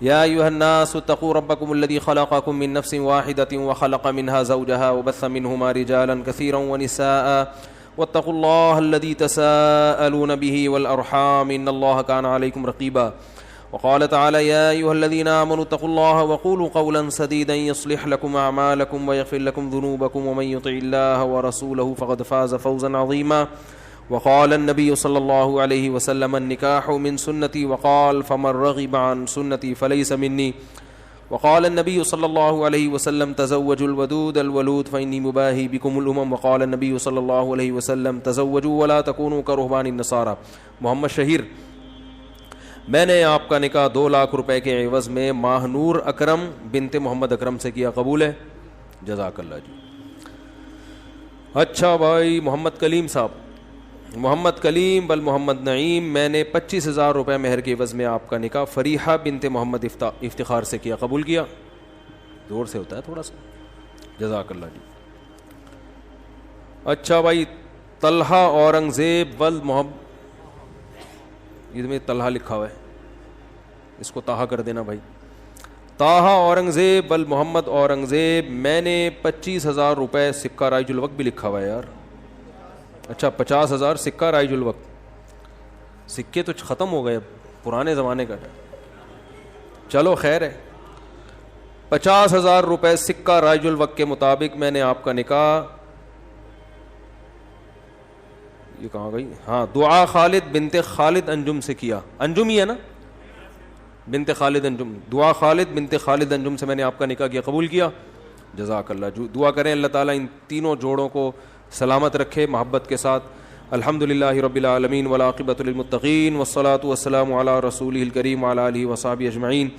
يا أيها الناس اتقوا ربكم الذي خلقكم من نفس واحدة وخلق منها زوجها وبث منهما رجالا كثيرا ونساء واتقوا الله الذي تساءلون به والأرحام إن الله كان عليكم رقيبا. وقال تعالى يا أيها الذين آمنوا اتقوا الله وقولوا قولا سديدا يصلح لكم أعمالكم ويغفر لكم ذنوبكم ومن يطع الله ورسوله فقد فاز فوزا عظيما. وقال النبي صلى الله عليه وسلم النكاح من سنتي وقال فمن رغب عن سنتي فليس مني. وقال النبي صلى الله عليه وسلم تزوجوا الودود الولود فإني مباهي بكم الأمم. وقال النبي صلى الله عليه وسلم تزوجوا ولا تكونوا كرهبان النصارى. محمد شہیر, میں نے آپ کا نکاح 2 لاکھ روپے کے عوض میں ماہنور اکرم بنت محمد اکرم سے کیا, قبول ہے؟ جزاک اللہ جی. اچھا بھائی محمد کلیم صاحب, محمد کلیم بل محمد نعیم, میں نے 25,000 روپے مہر کے عوض میں آپ کا نکاح فریحہ بنت محمد افتخار سے کیا, قبول کیا؟ زور سے ہوتا ہے تھوڑا سا. جزاک اللہ جی. اچھا بھائی طلحہ اورنگزیب ول محمد, یہ میں طلحہ لکھا ہوا ہے, اس کو طاہا کر دینا بھائی. طاہا اورنگزیب ول محمد اورنگزیب, میں نے 25,000 روپے سکہ رائج الوقت بھی لکھا ہوا ہے یار. اچھا 50,000 سکہ رائج الوقت. سکے تو ختم ہو گئے, اب پرانے زمانے کا ہے. چلو خیر ہے, 50,000 روپے سکہ رائج الوقت کے مطابق میں نے آپ کا نکاح, یہ کہاں گئی, ہاں, دعا خالد بنت خالد انجم سے کیا. انجم ہی ہے نا, بنت خالد انجم. دعا خالد بنت خالد انجم سے میں نے آپ کا نکاح کیا, قبول کیا؟ جزاک اللہ. دعا کریں اللہ تعالیٰ ان تینوں جوڑوں کو سلامت رکھے محبت کے ساتھ. الحمدللہ رب العالمین والعاقبۃ للمتقین والصلاۃ والسلام علی رسولہ الکریم وعلی آلہ وصحبہ اجمعین.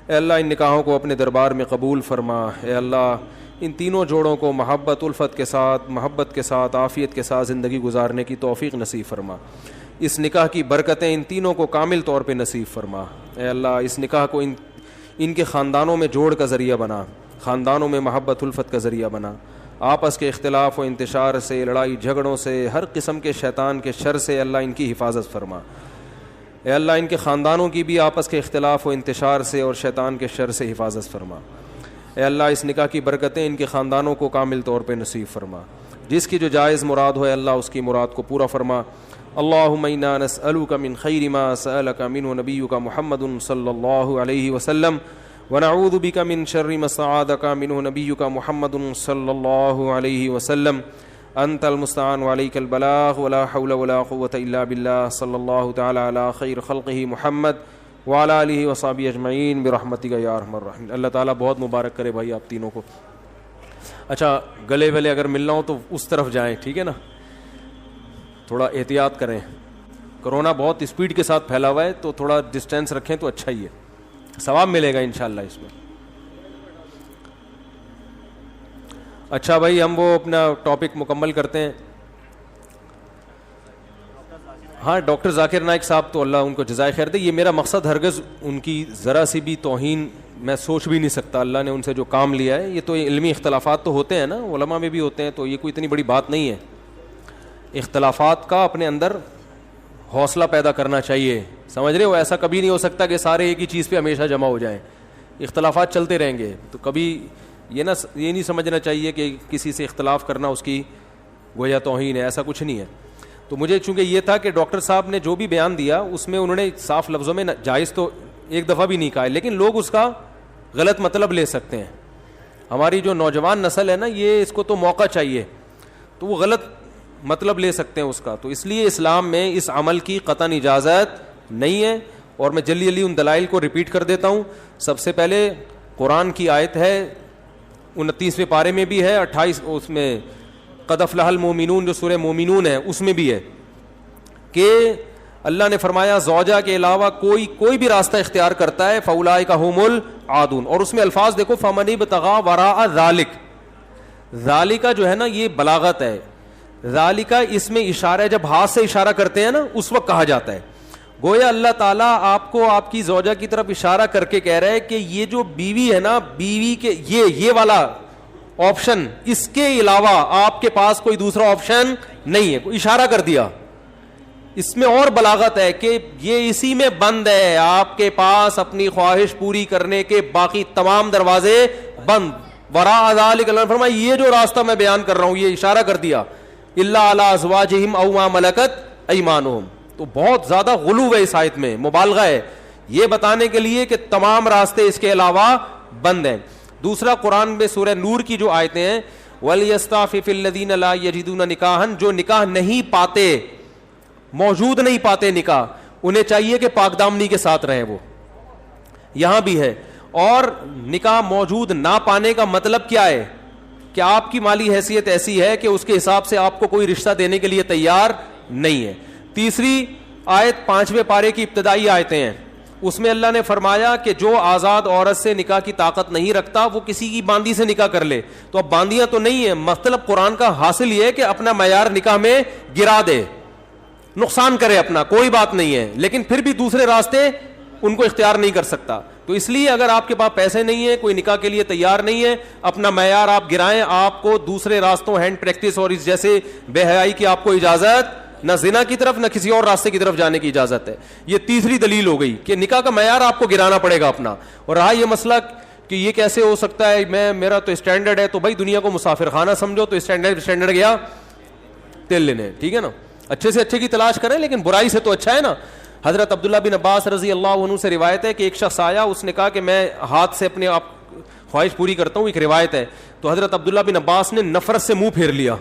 اے اللہ ان نکاحوں کو اپنے دربار میں قبول فرما. اے اللہ ان تینوں جوڑوں کو محبت الفت کے ساتھ, محبت کے ساتھ, عافیت کے ساتھ زندگی گزارنے کی توفیق نصیب فرما. اس نکاح کی برکتیں ان تینوں کو کامل طور پہ نصیب فرما. اے اللہ اس نکاح کو ان کے خاندانوں میں جوڑ کا ذریعہ بنا, خاندانوں میں محبت الفت کا ذریعہ بنا. آپس کے اختلاف و انتشار سے, لڑائی جھگڑوں سے, ہر قسم کے شیطان کے شر سے اللہ ان کی حفاظت فرما. اے اللہ ان کے خاندانوں کی بھی آپس کے اختلاف و انتشار سے اور شیطان کے شر سے حفاظت فرما. اے اللہ اس نکاح کی برکتیں ان کے خاندانوں کو کامل طور پہ نصیب فرما. جس کی جو جائز مراد ہو اے اللہ اس کی مراد کو پورا فرما. اللہم انا نسألک من خیر ما سألک منہ نبیک محمد صلی اللہ علیہ وسلم ونعوذ بک من شر ما استعاذک منہ نبیک محمد صلی اللہ علیہ وسلم انت المستعان وعلیک البلاغ ولا حول ولا قوة الا باللہ صلی اللہ تعالی علی خیر خلقہ محمد وعلی آلہ وصحبہ اجمعین برحمتک یا ارحم الراحمین. اللہ تعالیٰ بہت مبارک کرے بھائی آپ تینوں کو. اچھا گلے ویلے اگر ملنا ہو تو اس طرف جائیں, ٹھیک ہے نا, تھوڑا احتیاط کریں, کرونا بہت اسپیڈ کے ساتھ پھیلا ہوا ہے تو تھوڑا ڈسٹینس رکھیں تو اچھا ہی ہے, ثواب ملے گا انشاءاللہ اس میں. اچھا بھائی ہم وہ اپنا ٹاپک مکمل کرتے ہیں. ہاں ڈاکٹر ذاکر نائک صاحب تو اللہ ان کو جزائے خیر دے, یہ میرا مقصد ہرگز ان کی ذرا سی بھی توہین میں سوچ بھی نہیں سکتا. اللہ نے ان سے جو کام لیا ہے, یہ تو علمی اختلافات تو ہوتے ہیں نا, علماء میں بھی ہوتے ہیں, تو یہ کوئی اتنی بڑی بات نہیں ہے. اختلافات کا اپنے اندر حوصلہ پیدا کرنا چاہیے, سمجھ رہے ہو, ایسا کبھی نہیں ہو سکتا کہ سارے ایک ہی چیز پہ ہمیشہ جمع ہو جائیں. اختلافات چلتے رہیں گے, تو کبھی یہ نہیں سمجھنا چاہیے کہ کسی سے اختلاف کرنا اس کی گویا توہین ہے, ایسا کچھ نہیں ہے. تو مجھے چونکہ یہ تھا کہ ڈاکٹر صاحب نے جو بھی بیان دیا اس میں انہوں نے صاف لفظوں میں جائز تو ایک دفعہ بھی نہیں کہا ہے, لیکن لوگ اس کا غلط مطلب لے سکتے ہیں. ہماری جو نوجوان نسل ہے نا, یہ اس کو تو موقع چاہیے, تو وہ غلط مطلب لے سکتے ہیں اس کا. تو اس لیے اسلام میں اس عمل کی قطعاً اجازت نہیں ہے. اور میں جلدی جلدی ان دلائل کو ریپیٹ کر دیتا ہوں. سب سے پہلے قرآن کی آیت ہے 29ویں پارے میں بھی ہے, 28 اس میں قد افلح المؤمنون جو سورہ مومنون ہے اس میں بھی ہے کہ اللہ نے فرمایا زوجہ کے علاوہ کوئی بھی راستہ اختیار کرتا ہے فاولئک ھم العادون. اور اس میں الفاظ دیکھو, فمن ابتغى وراء ذلک, ذالک جو ہے نا یہ بلاغت ہے, ذالک اس میں اشارہ ہے, جب ہاتھ سے اشارہ کرتے ہیں نا اس وقت کہا جاتا ہے. گویا اللہ تعالیٰ آپ کو آپ کی زوجہ کی طرف اشارہ کر کے کہہ رہا ہے کہ یہ جو بیوی ہے نا, بیوی کے یہ والا آپشن, اس کے علاوہ آپ کے پاس کوئی دوسرا آپشن نہیں ہے. اشارہ کر دیا, اس میں اور بلاغت ہے کہ یہ اسی میں بند ہے, آپ کے پاس اپنی خواہش پوری کرنے کے باقی تمام دروازے بند. وراء ذلک اللہ نے فرمایا یہ جو راستہ میں بیان کر رہا ہوں, یہ اشارہ کر دیا, الا علی ازواجہم او ما ملکت ایمانہم. تو بہت زیادہ غلو ہے اس آیت میں, مبالغہ ہے یہ بتانے کے لیے کہ تمام راستے اس کے علاوہ بند ہیں. دوسرا قرآن میں سورہ نور کی جو آیتیں ہیں, وَلْيَسْتَعْفِفِ الَّذِينَ لَا يَجِدُونَ نِكَاحًا, جو نکاح نہیں پاتے, موجود نہیں پاتے نکاح, انہیں چاہیے کہ پاک دامنی کے ساتھ رہیں. وہ یہاں بھی ہے. اور نکاح موجود نہ پانے کا مطلب کیا ہے کہ آپ کی مالی حیثیت ایسی ہے کہ اس کے حساب سے آپ کو کوئی رشتہ دینے کے لیے تیار نہیں ہے. تیسری آیت 5ویں پارے کی ابتدائی آیتیں ہیں, اس میں اللہ نے فرمایا کہ جو آزاد عورت سے نکاح کی طاقت نہیں رکھتا وہ کسی کی باندی سے نکاح کر لے. تو اب باندیاں تو نہیں ہیں, مطلب قرآن کا حاصل یہ ہے کہ اپنا معیار نکاح میں گرا دے, نقصان کرے اپنا, کوئی بات نہیں ہے, لیکن پھر بھی دوسرے راستے ان کو اختیار نہیں کر سکتا. تو اس لیے اگر آپ کے پاس پیسے نہیں ہیں, کوئی نکاح کے لیے تیار نہیں ہے, اپنا معیار آپ گرائیں, آپ کو دوسرے راستوں ہینڈ پریکٹس اور اس جیسے بے حیائی کی آپ کو اجازت, نہ زنا کی طرف نہ کسی اور راستے کی طرف جانے کی اجازت ہے. یہ تیسری دلیل ہو گئی کہ نکاح کا معیار آپ کو گرانا پڑے گا اپنا. اور رہا یہ مسئلہ کہ یہ کیسے ہو سکتا ہے, میرا تو اسٹینڈرڈ ہے, تو بھائی دنیا کو مسافر خانہ سمجھو, تو اسٹینڈرڈ گیا تیل لینے, ٹھیک ہے نا, اچھے سے اچھے کی تلاش کریں لیکن برائی سے تو اچھا ہے نا. حضرت عبداللہ بن عباس رضی اللہ عنہ سے روایت ہے کہ ایک شخص آیا, اس نے کہا کہ میں ہاتھ سے اپنے آپ خواہش پوری کرتا ہوں, ایک روایت ہے. تو حضرت عبداللہ بن عباس نے نفرت سے منہ پھیر لیا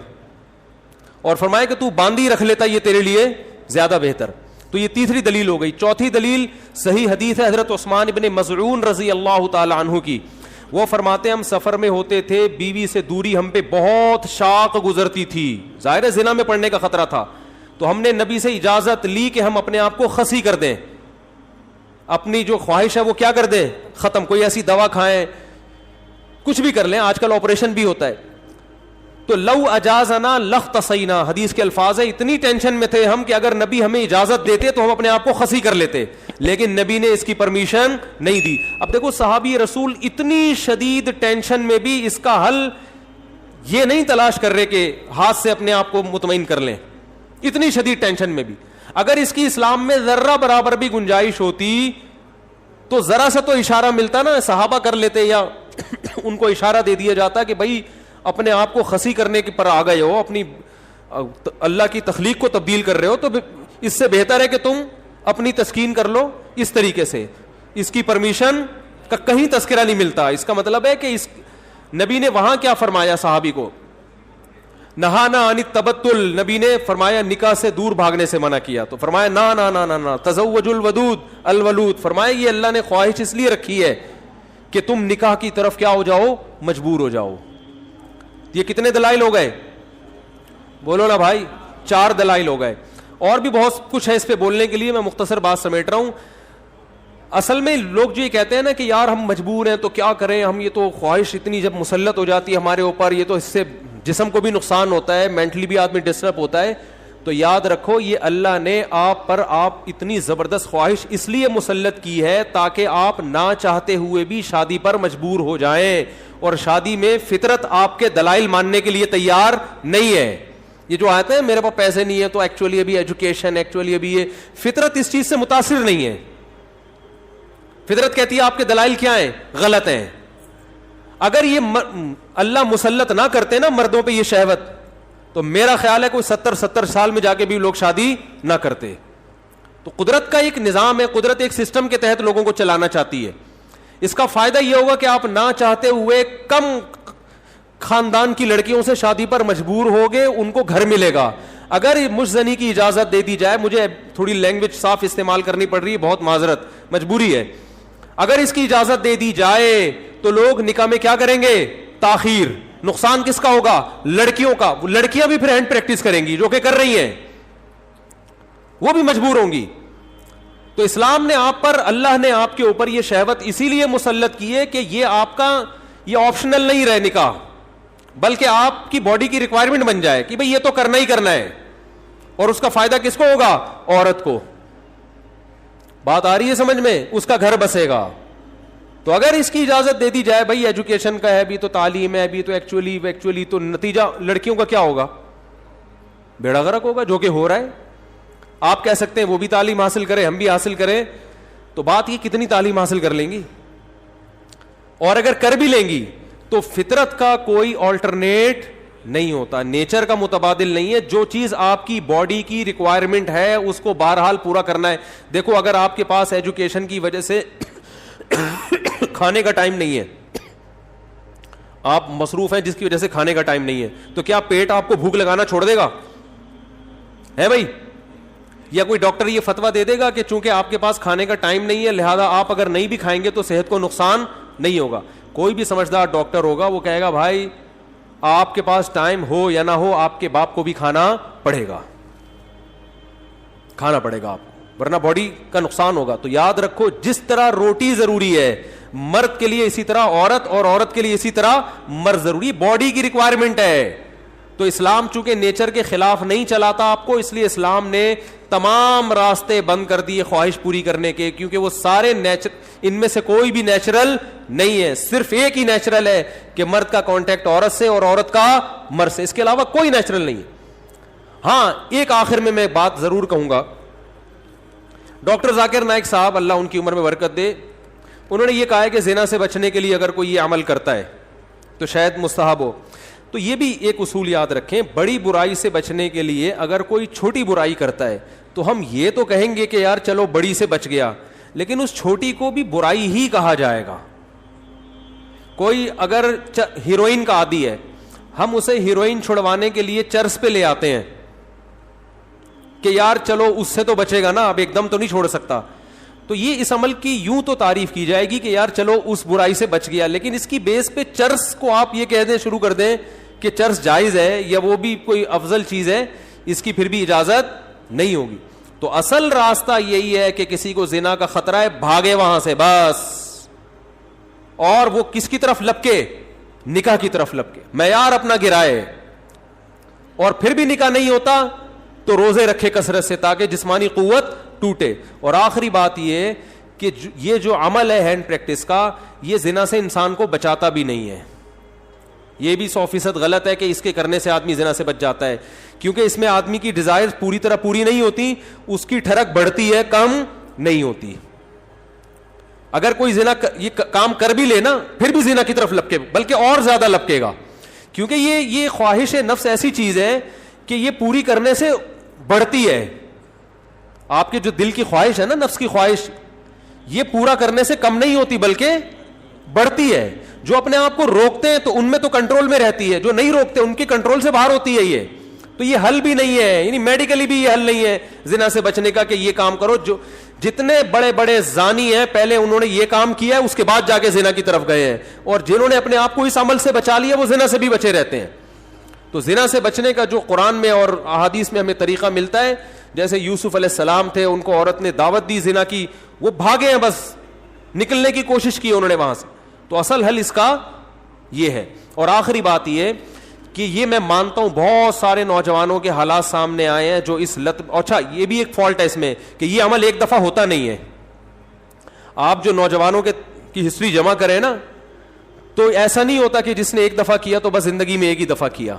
اور فرمایا کہ تو باندھی رکھ لیتا, یہ تیرے لیے زیادہ بہتر. تو یہ تیسری دلیل ہو گئی. چوتھی دلیل صحیح حدیث ہے حضرت عثمان ابن مظعون رضی اللہ تعالی عنہ کی. وہ فرماتے ہیں ہم سفر میں ہوتے تھے, بیوی سے دوری ہم پہ بہت شاق گزرتی تھی, ظاہر زنا میں پڑنے کا خطرہ تھا. تو ہم نے نبی سے اجازت لی کہ ہم اپنے آپ کو خسی کر دیں, اپنی جو خواہش ہے وہ کیا کر دیں, ختم, کوئی ایسی دوا کھائیں, کچھ بھی کر لیں, آج کل آپریشن بھی ہوتا ہے. تو لو اجازنا لاختصینا, حدیث کے الفاظ ہے, اتنی ٹینشن میں تھے ہم کہ اگر نبی ہمیں اجازت دیتے تو ہم اپنے آپ کو خسی کر لیتے, لیکن نبی نے اس کی پرمیشن نہیں دی. اب دیکھو صحابی رسول اتنی شدید ٹینشن میں بھی اس کا حل یہ نہیں تلاش کر رہے کہ ہاتھ سے اپنے آپ کو مطمئن کر لیں, اتنی شدید ٹینشن میں بھی. اگر اس کی اسلام میں ذرہ برابر بھی گنجائش ہوتی تو ذرا سا تو اشارہ ملتا نا, صحابہ کر لیتے یا ان کو اشارہ دے دیا جاتا کہ بھائی اپنے آپ کو خسی کرنے کے پر آ گئے ہو, اپنی اللہ کی تخلیق کو تبدیل کر رہے ہو, تو اس سے بہتر ہے کہ تم اپنی تسکین کر لو اس طریقے سے. اس کی پرمیشن کا کہیں تذکرہ نہیں ملتا. اس کا مطلب ہے کہ اس نبی نے وہاں کیا فرمایا صحابی کو, نہانا عن التبتل, نبی نے فرمایا نکاح سے دور بھاگنے سے منع کیا, تو فرمایا نا نا نا نا نا تزوج الودود الولود, فرمایا یہ اللہ نے خواہش اس لیے رکھی ہے کہ تم نکاح کی طرف کیا ہو جاؤ, مجبور ہو جاؤ. یہ کتنے دلائل ہو گئے, بولو نا بھائی, 4 دلائل ہو گئے. اور بھی بہت کچھ ہے اس پہ بولنے کے لیے, میں مختصر بات سمیٹ رہا ہوں. اصل میں لوگ جو یہ کہتے ہیں نا کہ یار ہم مجبور ہیں تو کیا کریں ہم, یہ تو خواہش اتنی جب مسلط ہو جاتی ہے ہمارے اوپر, یہ تو اس سے جسم کو بھی نقصان ہوتا ہے, مینٹلی بھی آدمی ڈسٹرب ہوتا ہے. تو یاد رکھو یہ اللہ نے آپ پر اتنی زبردست خواہش اس لیے مسلط کی ہے تاکہ آپ نہ چاہتے ہوئے بھی شادی پر مجبور ہو جائیں, اور شادی میں فطرت آپ کے دلائل ماننے کے لیے تیار نہیں ہے. یہ جو آتے ہیں میرے پاس پیسے نہیں ہے تو ایکچولی ابھی ایجوکیشن, ایکچولی ابھی یہ, فطرت اس چیز سے متاثر نہیں ہے. فطرت کہتی ہے آپ کے دلائل کیا ہیں, غلط ہیں. اگر یہ اللہ مسلط نہ کرتے نا مردوں پہ یہ شہوت, تو میرا خیال ہے کوئی 70 سال میں جا کے بھی لوگ شادی نہ کرتے. تو قدرت کا ایک نظام ہے, قدرت ایک سسٹم کے تحت لوگوں کو چلانا چاہتی ہے. اس کا فائدہ یہ ہوگا کہ آپ نہ چاہتے ہوئے کم خاندان کی لڑکیوں سے شادی پر مجبور ہوگے, ان کو گھر ملے گا. اگر مجزنی کی اجازت دے دی جائے, مجھے تھوڑی لینگویج صاف استعمال کرنی پڑ رہی ہے, بہت معذرت, مجبوری ہے. اگر اس کی اجازت دے دی جائے تو لوگ نکاح میں کیا کریں گے, تاخیر. نقصان کس کا ہوگا, لڑکیوں کا. لڑکیاں بھی پھر ہینڈ پریکٹس کریں گی, جو کہ کر رہی ہیں, وہ بھی مجبور ہوں گی. تو اسلام نے آپ پر, اللہ نے آپ کے اوپر یہ شہوت اسی لیے مسلط کی ہے کہ یہ آپ کا یہ آپشنل نہیں رہے نکاح, بلکہ آپ کی باڈی کی ریکوائرمنٹ بن جائے کہ بھئی یہ تو کرنا ہی کرنا ہے. اور اس کا فائدہ کس کو ہوگا, عورت کو. بات آ رہی ہے سمجھ میں, اس کا گھر بسے گا. تو اگر اس کی اجازت دے دی جائے, بھائی ایجوکیشن کا ہے بھی تو تعلیم ہے بھی تو ایکچولی تو نتیجہ لڑکیوں کا کیا ہوگا, بیڑا غرق ہوگا, جو کہ ہو رہا ہے. آپ کہہ سکتے ہیں وہ بھی تعلیم حاصل کرے, ہم بھی حاصل کریں, تو بات یہ کتنی تعلیم حاصل کر لیں گی, اور اگر کر بھی لیں گی تو فطرت کا کوئی آلٹرنیٹ نہیں ہوتا, نیچر کا متبادل نہیں ہے. جو چیز آپ کی باڈی کی ریکوائرمنٹ ہے اس کو بہرحال پورا کرنا ہے. دیکھو اگر آپ کے پاس ایجوکیشن کی وجہ سے کھانے کا ٹائم نہیں ہے, آپ مصروف ہیں جس کی وجہ سے کھانے کا ٹائم نہیں ہے, تو کیا پیٹ آپ کو بھوک لگانا چھوڑ دے گا, ہے بھائی؟ یا کوئی ڈاکٹر یہ فتویٰ دے دے گا کہ چونکہ آپ کے پاس کھانے کا ٹائم نہیں ہے لہذا آپ اگر نہیں بھی کھائیں گے تو صحت کو نقصان نہیں ہوگا؟ کوئی بھی سمجھدار ڈاکٹر ہوگا وہ کہے گا بھائی آپ کے پاس ٹائم ہو یا نہ ہو آپ کے باپ کو بھی کھانا پڑے گا آپ کو, ورنہ باڈی کا نقصان ہوگا. تو یاد رکھو جس طرح روٹی ضروری ہے مرد کے لیے اسی طرح عورت, اور عورت کے لیے اسی طرح مرد ضروری, باڈی کی ریکوائرمنٹ ہے. تو اسلام چونکہ نیچر کے خلاف نہیں چلاتا آپ کو, اس لیے اسلام نے تمام راستے بند کر دیے خواہش پوری کرنے کے, کیونکہ وہ سارے ان میں سے کوئی بھی نیچرل نہیں ہے. صرف ایک ہی نیچرل ہے کہ مرد کا کانٹیکٹ عورت سے اور عورت کا مرد سے, اس کے علاوہ کوئی نیچرل نہیں ہے. ہاں ایک آخر میں بات ضرور کہوں گا, ڈاکٹر ذاکر نائک صاحب اللہ ان کی عمر میں برکت دے, انہوں نے یہ کہا ہے کہ زنا سے بچنے کے لیے اگر کوئی یہ عمل کرتا ہے تو شاید مستحب ہو. تو یہ بھی ایک اصول یاد رکھیں, بڑی برائی سے بچنے کے لیے اگر کوئی چھوٹی برائی کرتا ہے تو ہم یہ تو کہیں گے کہ یار چلو بڑی سے بچ گیا, لیکن اس چھوٹی کو بھی برائی ہی کہا جائے گا. کوئی اگر ہیروئن کا عادی ہے, ہم اسے ہیروئن چھڑوانے کے لیے چرس پہ لے آتے ہیں کہ یار چلو اس سے تو بچے گا نا, اب ایک دم تو نہیں چھوڑ سکتا. تو یہ اس عمل کی یوں تو تعریف کی جائے گی کہ یار چلو اس برائی سے بچ گیا, لیکن اس کی بیس پہ چرس کو آپ یہ کہہ دیں شروع کر دیں کہ چرس جائز ہے یا وہ بھی کوئی افضل چیز ہے, اس کی پھر بھی اجازت نہیں ہوگی. تو اصل راستہ یہی ہے کہ کسی کو زنا کا خطرہ ہے بھاگے وہاں سے بس, اور وہ کس کی طرف لپکے, نکاح کی طرف لپکے, معیار اپنا گرائے, اور پھر بھی نکاح نہیں ہوتا تو روزے رکھے کثرت سے تاکہ جسمانی قوت ٹوٹے. اور آخری بات یہ کہ یہ جو عمل ہے ہینڈ پریکٹس کا, یہ زنا سے انسان کو بچاتا بھی نہیں ہے. یہ بھی 100% غلط ہے کہ اس کے کرنے سے آدمی زنا سے بچ جاتا ہے, کیونکہ اس میں آدمی کی ڈیزائر پوری طرح پوری نہیں ہوتی, اس کی ٹھڑک بڑھتی ہے کم نہیں ہوتی. اگر کوئی زنا یہ کام کر بھی لے نا پھر بھی زنا کی طرف لپکے, بلکہ اور زیادہ لپکے گا, کیونکہ یہ خواہش نفس ایسی چیز ہے کہ یہ پوری کرنے سے بڑھتی ہے. آپ کے جو دل کی خواہش ہے نا, نفس کی خواہش, یہ پورا کرنے سے کم نہیں ہوتی بلکہ بڑھتی ہے. جو اپنے آپ کو روکتے ہیں تو ان میں تو کنٹرول میں رہتی ہے, جو نہیں روکتے ان کے کنٹرول سے باہر ہوتی ہے. یہ تو یہ حل بھی نہیں ہے, یعنی میڈیکلی بھی یہ حل نہیں ہے زنا سے بچنے کا کہ یہ کام کرو. جو جتنے بڑے بڑے زانی ہیں پہلے انہوں نے یہ کام کیا ہے, اس کے بعد جا کے زنا کی طرف گئے ہیں, اور جنہوں نے اپنے آپ کو اس عمل سے بچا لیا وہ زنا سے بھی بچے رہتے ہیں. تو زنا سے بچنے کا جو قرآن میں اور احادیث میں ہمیں طریقہ ملتا ہے, جیسے یوسف علیہ السلام تھے, ان کو عورت نے دعوت دی زنا کی, وہ بھاگے ہیں, بس نکلنے کی کوشش کی انہوں نے وہاں سے. تو اصل حل اس کا یہ ہے. اور آخری بات یہ کہ یہ میں مانتا ہوں بہت سارے نوجوانوں کے حالات سامنے آئے ہیں جو اس لت. اچھا یہ بھی ایک فالٹ ہے اس میں کہ یہ عمل ایک دفعہ ہوتا نہیں ہے. آپ جو نوجوانوں کی ہسٹری جمع کریں نا, تو ایسا نہیں ہوتا کہ جس نے ایک دفعہ کیا تو بس زندگی میں ایک ہی دفعہ کیا,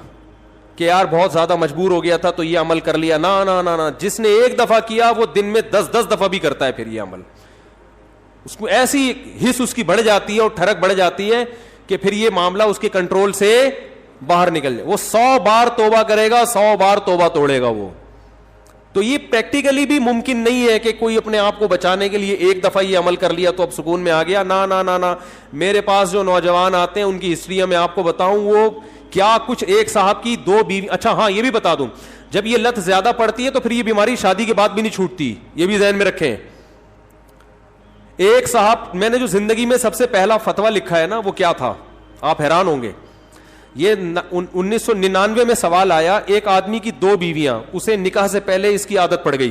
کہ یار بہت زیادہ مجبور ہو گیا تھا تو یہ عمل کر لیا. نا نا نا نا, جس نے ایک دفعہ کیا وہ دن میں 10 دفعہ بھی کرتا ہے. پھر یہ عمل اس کو ایسی حس اس کی بڑھ جاتی ہے اور ٹھڑک بڑھ جاتی ہے کہ پھر یہ معاملہ اس کے کنٹرول سے باہر نکل جائے. وہ 100 بار توبہ کرے گا, 100 بار توبہ توڑے گا وہ. تو یہ پریکٹیکلی بھی ممکن نہیں ہے کہ کوئی اپنے آپ کو بچانے کے لیے ایک دفعہ یہ عمل کر لیا تو اب سکون میں آ گیا. نا نا نا نا, میرے پاس جو نوجوان آتے ہیں ان کی ہسٹری میں آپ کو بتاؤں, وہ کیا کچھ, ایک صاحب کی 2 بیوی. اچھا ہاں یہ بھی بتا دوں, جب یہ لت زیادہ پڑتی ہے تو پھر یہ بیماری شادی کے بعد بھی نہیں چھوٹتی, یہ بھی ذہن میں رکھیں. ایک صاحب, میں نے جو زندگی میں سب سے پہلا فتویٰ لکھا ہے نا وہ کیا تھا, آپ حیران ہوں گے. یہ 1999 میں سوال آیا, ایک آدمی کی 2 بیویاں, اسے نکاح سے پہلے اس کی عادت پڑ گئی,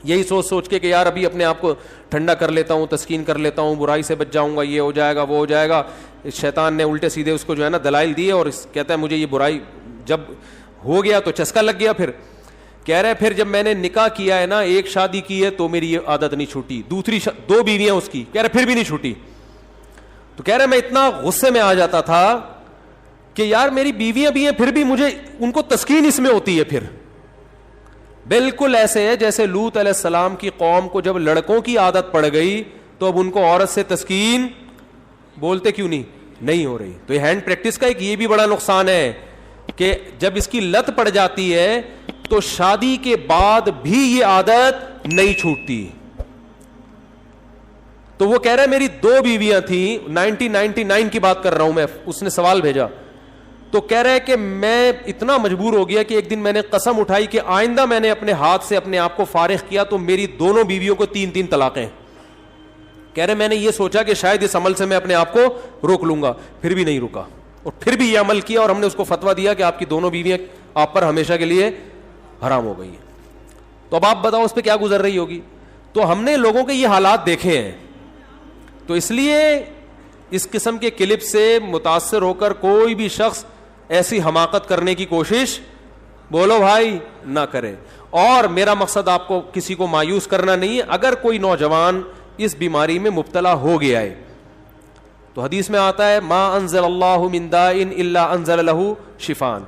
یہی سوچ کے کہ یار ابھی اپنے آپ کو ٹھنڈا کر لیتا ہوں, تسکین کر لیتا ہوں, برائی سے بچ جاؤں گا, یہ ہو جائے گا وہ ہو جائے گا. شیطان نے الٹے سیدھے اس کو جو ہے نا دلائل دیے, اور کہتا ہے مجھے یہ برائی جب ہو گیا تو چسکا لگ گیا. پھر کہہ رہے پھر جب میں نے نکاح کیا ہے نا, ایک شادی کی ہے تو میری یہ عادت نہیں چھوٹی, دوسری 2 بیویاں اس کی, کہہ رہے پھر بھی نہیں چھوٹی. تو کہہ رہے میں اتنا غصے میں آ جاتا تھا کہ یار میری بیویاں بھی ہیں پھر بھی مجھے ان کو تسکین اس میں ہوتی ہے. پھر بالکل ایسے ہے جیسے لوط علیہ السلام کی قوم کو جب لڑکوں کی عادت پڑ گئی تو اب ان کو عورت سے تسکین بولتے کیوں نہیں ہو رہی. تو یہ ہینڈ پریکٹس کا ایک یہ بھی بڑا نقصان ہے کہ جب اس کی لت پڑ جاتی ہے تو شادی کے بعد بھی یہ عادت نہیں چھوٹتی. تو وہ کہہ رہا ہے میری 2 بیویاں تھیں, 1999 کی بات کر رہا ہوں میں, اس نے سوال بھیجا. تو کہہ رہا ہے کہ میں اتنا مجبور ہو گیا کہ ایک دن میں نے قسم اٹھائی کہ آئندہ میں نے اپنے ہاتھ سے اپنے آپ کو فارغ کیا تو میری دونوں بیویوں کو 3 طلاقیں. کہہ رہے میں نے یہ سوچا کہ شاید اس عمل سے میں اپنے آپ کو روک لوں گا, پھر بھی نہیں رکا, اور پھر بھی یہ عمل کیا, اور ہم نے اس کو فتویٰ دیا کہ آپ کی دونوں بیویاں آپ پر ہمیشہ کے لیے حرام ہو گئی ہیں. تو اب آپ بتاؤ اس پہ کیا گزر رہی ہوگی. تو ہم نے لوگوں کے یہ حالات دیکھے ہیں, تو اس لیے اس قسم کے کلپ سے متاثر ہو کر کوئی بھی شخص ایسی حماقت کرنے کی کوشش بولو بھائی نہ کرے. اور میرا مقصد آپ کو کسی کو مایوس کرنا نہیں ہے. اگر کوئی نوجوان اس بیماری میں مبتلا ہو گیا ہے تو حدیث میں آتا ہے ما انزل اللہ من داء الا انزل له شفاء,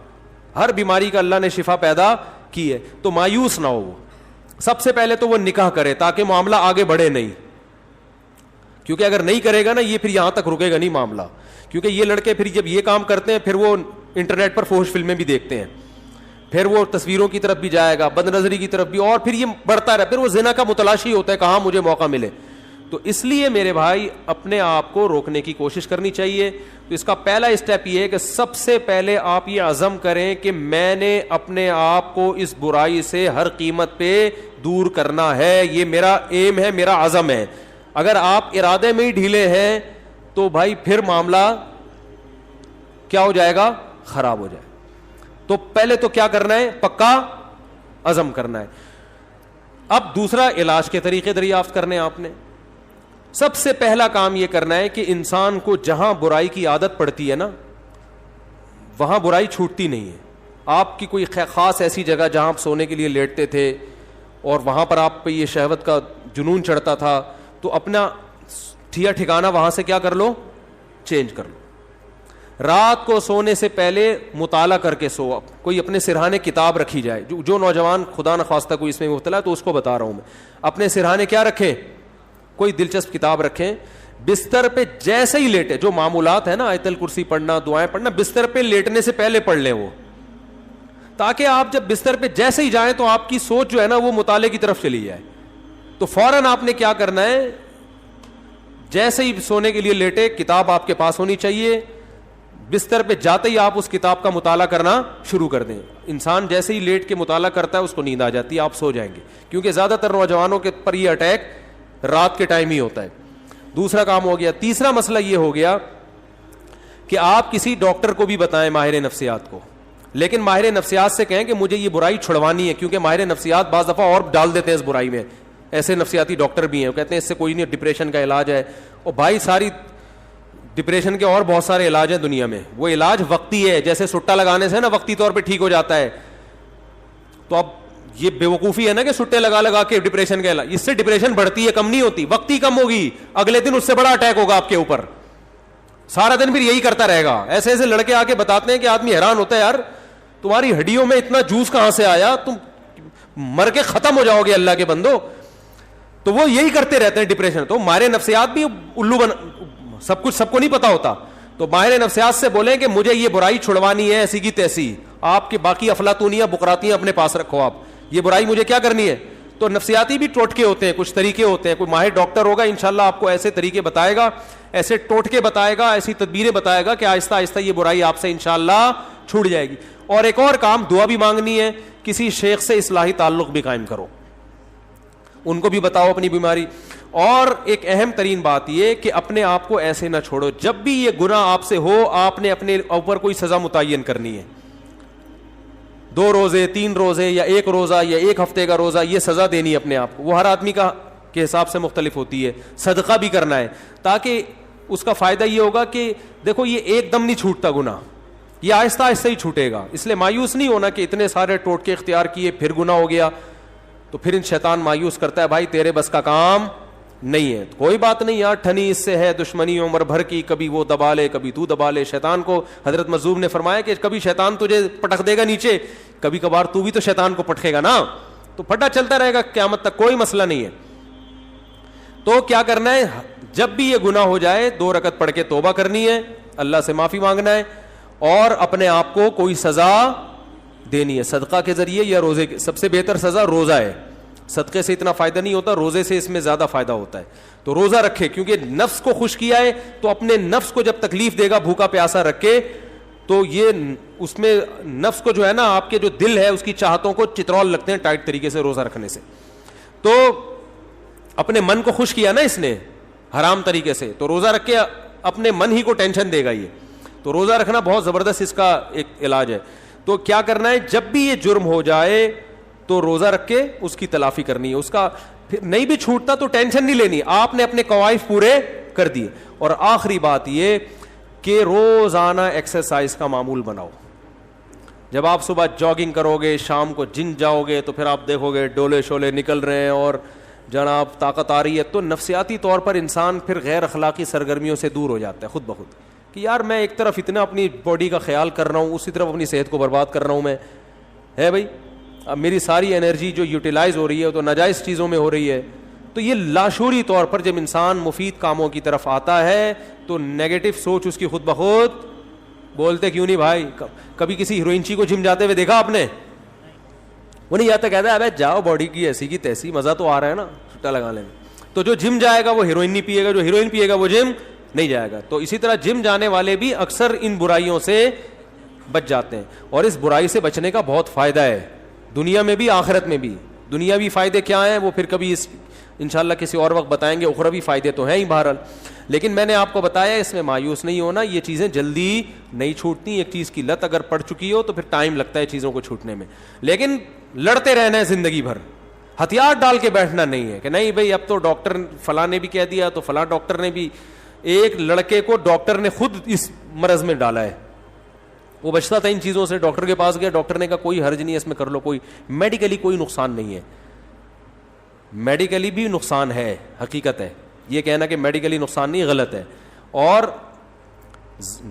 ہر بیماری کا اللہ نے شفا پیدا کی ہے. تو مایوس نہ ہو. سب سے پہلے تو وہ نکاح کرے تاکہ معاملہ آگے بڑھے نہیں, کیونکہ اگر نہیں کرے گا نا یہ پھر یہاں تک رکے گا نہیں معاملہ. کیونکہ یہ لڑکے پھر جب یہ کام کرتے ہیں پھر وہ انٹرنیٹ پر فحش فلمیں بھی دیکھتے ہیں, پھر وہ تصویروں کی طرف بھی جائے گا, بد نظری کی طرف بھی, اور پھر یہ بڑھتا رہا, پھر وہ زنا کا متلاشی ہوتا ہے کہاں مجھے موقع ملے. تو اس لیے میرے بھائی اپنے آپ کو روکنے کی کوشش کرنی چاہیے. تو اس کا پہلا اسٹیپ یہ ہے کہ سب سے پہلے آپ یہ عزم کریں کہ میں نے اپنے آپ کو اس برائی سے ہر قیمت پہ دور کرنا ہے. یہ میرا ایم ہے, میرا عزم ہے. اگر آپ ارادے میں ہی ڈھیلے ہیں تو بھائی پھر معاملہ کیا ہو جائے گا, خراب ہو جائے. تو پہلے تو کیا کرنا ہے, پکا عزم کرنا ہے. اب دوسرا علاج کے طریقے دریافت کرنے آپ نے. سب سے پہلا کام یہ کرنا ہے کہ انسان کو جہاں برائی کی عادت پڑتی ہے نا وہاں برائی چھوٹتی نہیں ہے. آپ کی کوئی خاص ایسی جگہ جہاں آپ سونے کے لیے لیٹتے تھے اور وہاں پر آپ پہ یہ شہوت کا جنون چڑھتا تھا, تو اپنا ٹھکانہ وہاں سے کیا کر لو, چینج کر لو. رات کو سونے سے پہلے مطالعہ کر کے سو. کوئی اپنے سرہانے کتاب رکھی جائے. جو نوجوان خدا نخواستہ کوئی اس میں مبتلا ہے تو اس کو بتا رہا ہوں میں, اپنے سرہانے کیا رکھیں, کوئی دلچسپ کتاب رکھیں. بستر پہ جیسے ہی لیٹے, جو معمولات ہے نا آیت الکرسی پڑھنا, دعائیں پڑھنا, بستر پہ لیٹنے سے پہلے پڑھ لیں وہ, تاکہ آپ جب بستر پہ جیسے ہی جائیں تو آپ کی سوچ جو ہے نا وہ مطالعے کی طرف چلی جائے. تو فوراً آپ نے کیا کرنا ہے, جیسے ہی سونے کے لیے لیٹے کتاب آپ کے پاس ہونی چاہیے, بستر پہ جاتے ہی آپ اس کتاب کا مطالعہ کرنا شروع کر دیں. انسان جیسے ہی لیٹ کے مطالعہ کرتا ہے اس کو نیند آ جاتی ہے, آپ سو جائیں گے, کیونکہ زیادہ تر نوجوانوں کے پر یہ اٹیک رات کے ٹائم ہی ہوتا ہے. دوسرا کام ہو گیا. تیسرا مسئلہ یہ ہو گیا کہ آپ کسی ڈاکٹر کو بھی بتائیں ماہر نفسیات کو, لیکن ماہر نفسیات سے کہیں کہ مجھے یہ برائی چھڑوانی ہے, کیونکہ ماہر نفسیات بعض دفعہ اور ڈال دیتے ہیں اس برائی میں. ایسے نفسیاتی ڈاکٹر بھی ہیں, وہ کہتے ہیں اس سے کوئی نہیں, ڈپریشن کا علاج ہے. اور بھائی ساری ڈپریشن کے اور بہت سارے علاج ہیں دنیا میں, وہ علاج وقتی ہے, جیسے سٹا لگانے سے نا وقتی طور پہ ٹھیک ہو جاتا ہے. تو اب یہ بے وقوفی ہے نا کہ سٹے لگا لگا کے ڈپریشن کا علاج, اس سے ڈپریشن بڑھتی ہے, کم نہیں ہوتی. وقتی کم ہوگی, اگلے دن اس سے بڑا اٹیک ہوگا آپ کے اوپر, سارا دن پھر یہی کرتا رہے گا. ایسے ایسے لڑکے آ کے بتاتے ہیں کہ آدمی حیران ہوتا ہے, یار تمہاری ہڈیوں میں اتنا جوس کہاں سے آیا, تم مر کے ختم ہو جاؤ گے اللہ کے بندو. تو وہ یہی کرتے رہتے ہیں ڈپریشن. تو ماہر نفسیات بھی الو سب کچھ سب کو نہیں پتا ہوتا. تو ماہر نفسیات سے بولیں کہ مجھے یہ برائی چھڑوانی ہے ایسی کی تیسی, آپ کی باقی افلاطونیاں بقراتیاں اپنے پاس رکھو, آپ یہ برائی مجھے کیا کرنی ہے. تو نفسیاتی بھی ٹوٹکے ہوتے ہیں, کچھ طریقے ہوتے ہیں. کوئی ماہر ڈاکٹر ہوگا انشاءاللہ آپ کو ایسے طریقے بتائے گا, ایسے ٹوٹکے بتائے گا, ایسی تدبیریں بتائے گا کہ آہستہ آہستہ یہ برائی آپ سے انشاءاللہ چھوٹ جائے گی. اور ایک اور کام, دعا بھی مانگنی ہے, کسی شیخ سے اصلاحی تعلق بھی قائم کرو, ان کو بھی بتاؤ اپنی بیماری. اور ایک اہم ترین بات یہ کہ اپنے آپ کو ایسے نہ چھوڑو, جب بھی یہ گناہ آپ سے ہو آپ نے اپنے اوپر کوئی سزا متعین کرنی ہے. 2 روزے 3 روزے یا 1 روزہ یا 1 ہفتے کا روزہ, یہ سزا دینی ہے اپنے آپ کو. وہ ہر آدمی کا کے حساب سے مختلف ہوتی ہے. صدقہ بھی کرنا ہے, تاکہ اس کا فائدہ یہ ہوگا کہ دیکھو یہ ایک دم نہیں چھوٹتا گناہ, یہ آہستہ آہستہ ہی چھوٹے گا. اس لیے مایوس نہیں ہونا کہ اتنے سارے ٹوٹکے اختیار کیے پھر گناہ ہو گیا, تو پھر ان شیطان مایوس کرتا ہے, بھائی تیرے بس کا کام نہیں ہے. کوئی بات نہیں یار, ٹھنی اس سے ہے دشمنی عمر بھر کی, کبھی وہ دبا لے کبھی تو دبا لے. شیطان کو حضرت مظلوم نے فرمایا کہ کبھی شیطان تجھے پٹک دے گا نیچے, کبھی کبھار تو بھی تو شیطان کو پٹکے گا نا, تو پھٹا چلتا رہے گا قیامت تک, کوئی مسئلہ نہیں ہے. تو کیا کرنا ہے, جب بھی یہ گناہ ہو جائے 2 رکعت پڑھ کے توبہ کرنی ہے, اللہ سے معافی مانگنا ہے, اور اپنے آپ کو کوئی سزا دینی ہے صدقہ کے ذریعے یا روزے کے. سب سے بہتر سزا روزہ ہے, صدقے سے اتنا فائدہ نہیں ہوتا, روزے سے اس میں زیادہ فائدہ ہوتا ہے. تو روزہ رکھے, کیونکہ نفس کو خوش کیا ہے, تو اپنے نفس کو جب تکلیف دے گا بھوکا پیاسا رکھے, تو یہ اس میں نفس کو جو ہے نا, آپ کے جو دل ہے اس کی چاہتوں کو چترول لگتے ہیں ٹائٹ طریقے سے روزہ رکھنے سے. تو اپنے من کو خوش کیا نا اس نے حرام طریقے سے, تو روزہ رکھ کے اپنے من ہی کو ٹینشن دے گا یہ. تو روزہ رکھنا بہت زبردست اس کا ایک علاج ہے. تو کیا کرنا ہے, جب بھی یہ جرم ہو جائے تو روزہ رکھ کے اس کی تلافی کرنی ہے. اس کا پھر نہیں بھی چھوٹتا تو ٹینشن نہیں لینی, آپ نے اپنے قوائف پورے کر دیے. اور آخری بات یہ کہ روزانہ ایکسرسائز کا معمول بناؤ. جب آپ صبح جاگنگ کرو گے, شام کو جم جاؤ گے, تو پھر آپ دیکھو گے ڈولے شولے نکل رہے ہیں اور جناب طاقت آ رہی ہے, تو نفسیاتی طور پر انسان پھر غیر اخلاقی سرگرمیوں سے دور ہو جاتا ہے خود بخود, کہ یار میں ایک طرف اتنا اپنی باڈی کا خیال کر رہا ہوں, اسی طرف اپنی صحت کو برباد کر رہا ہوں میں, ہے بھائی. اب میری ساری انرجی جو یوٹیلائز ہو رہی ہے تو ناجائز چیزوں میں ہو رہی ہے. تو یہ لاشعوری طور پر جب انسان مفید کاموں کی طرف آتا ہے تو نیگیٹو سوچ اس کی خود بخود, بولتے کیوں نہیں بھائی, کبھی کسی ہیروئنچی کو جم جاتے ہوئے دیکھا آپ نے؟ وہ نہیں جاتا, کہتا ہے ابے جاؤ باڈی کی ایسی کی تیسی, مزہ تو آ رہا ہے نا چھٹا لگا لینے. تو جو جم جائے گا وہ ہیروئن نہیں پیے گا, جو ہیروئن پیے گا وہ جم نہیں جائے گا. تو اسی طرح جم جانے والے بھی اکثر ان برائیوں سے بچ جاتے ہیں, اور اس برائی سے بچنے کا بہت فائدہ ہے دنیا میں بھی آخرت میں بھی. دنیاوی فائدے کیا ہیں وہ پھر کبھی انشاءاللہ کسی اور وقت بتائیں گے, اخروی فائدے تو ہیں ہی بہرحال. لیکن میں نے آپ کو بتایا اس میں مایوس نہیں ہونا, یہ چیزیں جلدی نہیں چھوٹتی. ایک چیز کی لت اگر پڑ چکی ہو تو پھر ٹائم لگتا ہے چیزوں کو چھوٹنے میں, لیکن لڑتے رہنا ہے زندگی بھر. ہتھیار ڈال کے بیٹھنا نہیں ہے کہ نہیں بھائی اب تو ڈاکٹر فلاں نے بھی کہہ دیا تو فلاں ڈاکٹر نے بھی. ایک لڑکے کو ڈاکٹر نے خود اس مرض میں ڈالا ہے, وہ بچتا تھا ان چیزوں سے, ڈاکٹر کے پاس گیا, ڈاکٹر نے کہا کوئی حرج نہیں ہے اس میں, کر لو, کوئی میڈیکلی کوئی نقصان نہیں ہے. میڈیکلی بھی نقصان ہے, حقیقت ہے, یہ کہنا کہ میڈیکلی نقصان نہیں غلط ہے, اور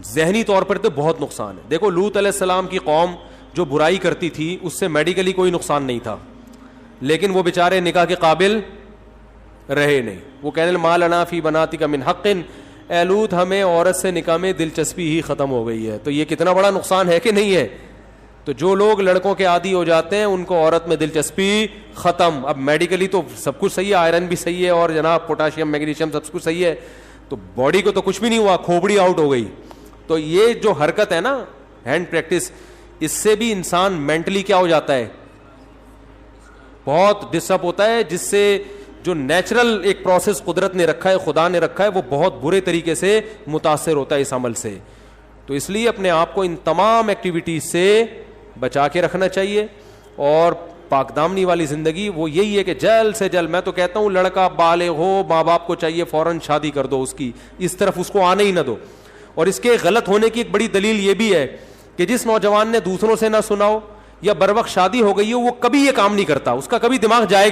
ذہنی طور پر تو بہت نقصان ہے. دیکھو لوط علیہ السلام کی قوم جو برائی کرتی تھی اس سے میڈیکلی کوئی نقصان نہیں تھا, لیکن وہ بیچارے نکاح کے قابل رہے نہیں. وہ کہنے ما لنا فی بناتک من حق, اے لوط ہمیں عورت سے نکاح میں دلچسپی ہی ختم ہو گئی ہے. تو یہ کتنا بڑا نقصان ہے کہ نہیں ہے. تو جو لوگ لڑکوں کے عادی ہو جاتے ہیں ان کو عورت میں دلچسپی ختم. اب میڈیکلی تو سب کچھ صحیح ہے, آئرن بھی صحیح ہے اور جناب پوٹاشیم میگنیشیم سب کچھ صحیح ہے, تو باڈی کو تو کچھ بھی نہیں ہوا, کھوپڑی آؤٹ ہو گئی. تو یہ جو حرکت ہے نا ہینڈ پریکٹس, اس سے بھی انسان مینٹلی کیا ہو جاتا ہے, بہت ڈسٹرب ہوتا ہے, جس سے جو نیچرل ایک پروسیس قدرت نے رکھا ہے, خدا نے رکھا ہے, وہ بہت برے طریقے سے متاثر ہوتا ہے اس عمل سے. تو اس لیے اپنے آپ کو ان تمام ایکٹیویٹیز سے بچا کے رکھنا چاہیے. اور پاک دامنی والی زندگی وہ یہی ہے کہ جلد سے جلد, میں تو کہتا ہوں لڑکا بالغ ہو, ماں باپ کو چاہیے فوراً شادی کر دو, اس کی اس طرف اس کو آنے ہی نہ دو. اور اس کے غلط ہونے کی ایک بڑی دلیل یہ بھی ہے کہ جس نوجوان نے دوسروں سے نہ سنا ہو یا بر وقت شادی ہو گئی ہو, وہ کبھی یہ کام نہیں کرتا, اس کا کبھی دماغ جائے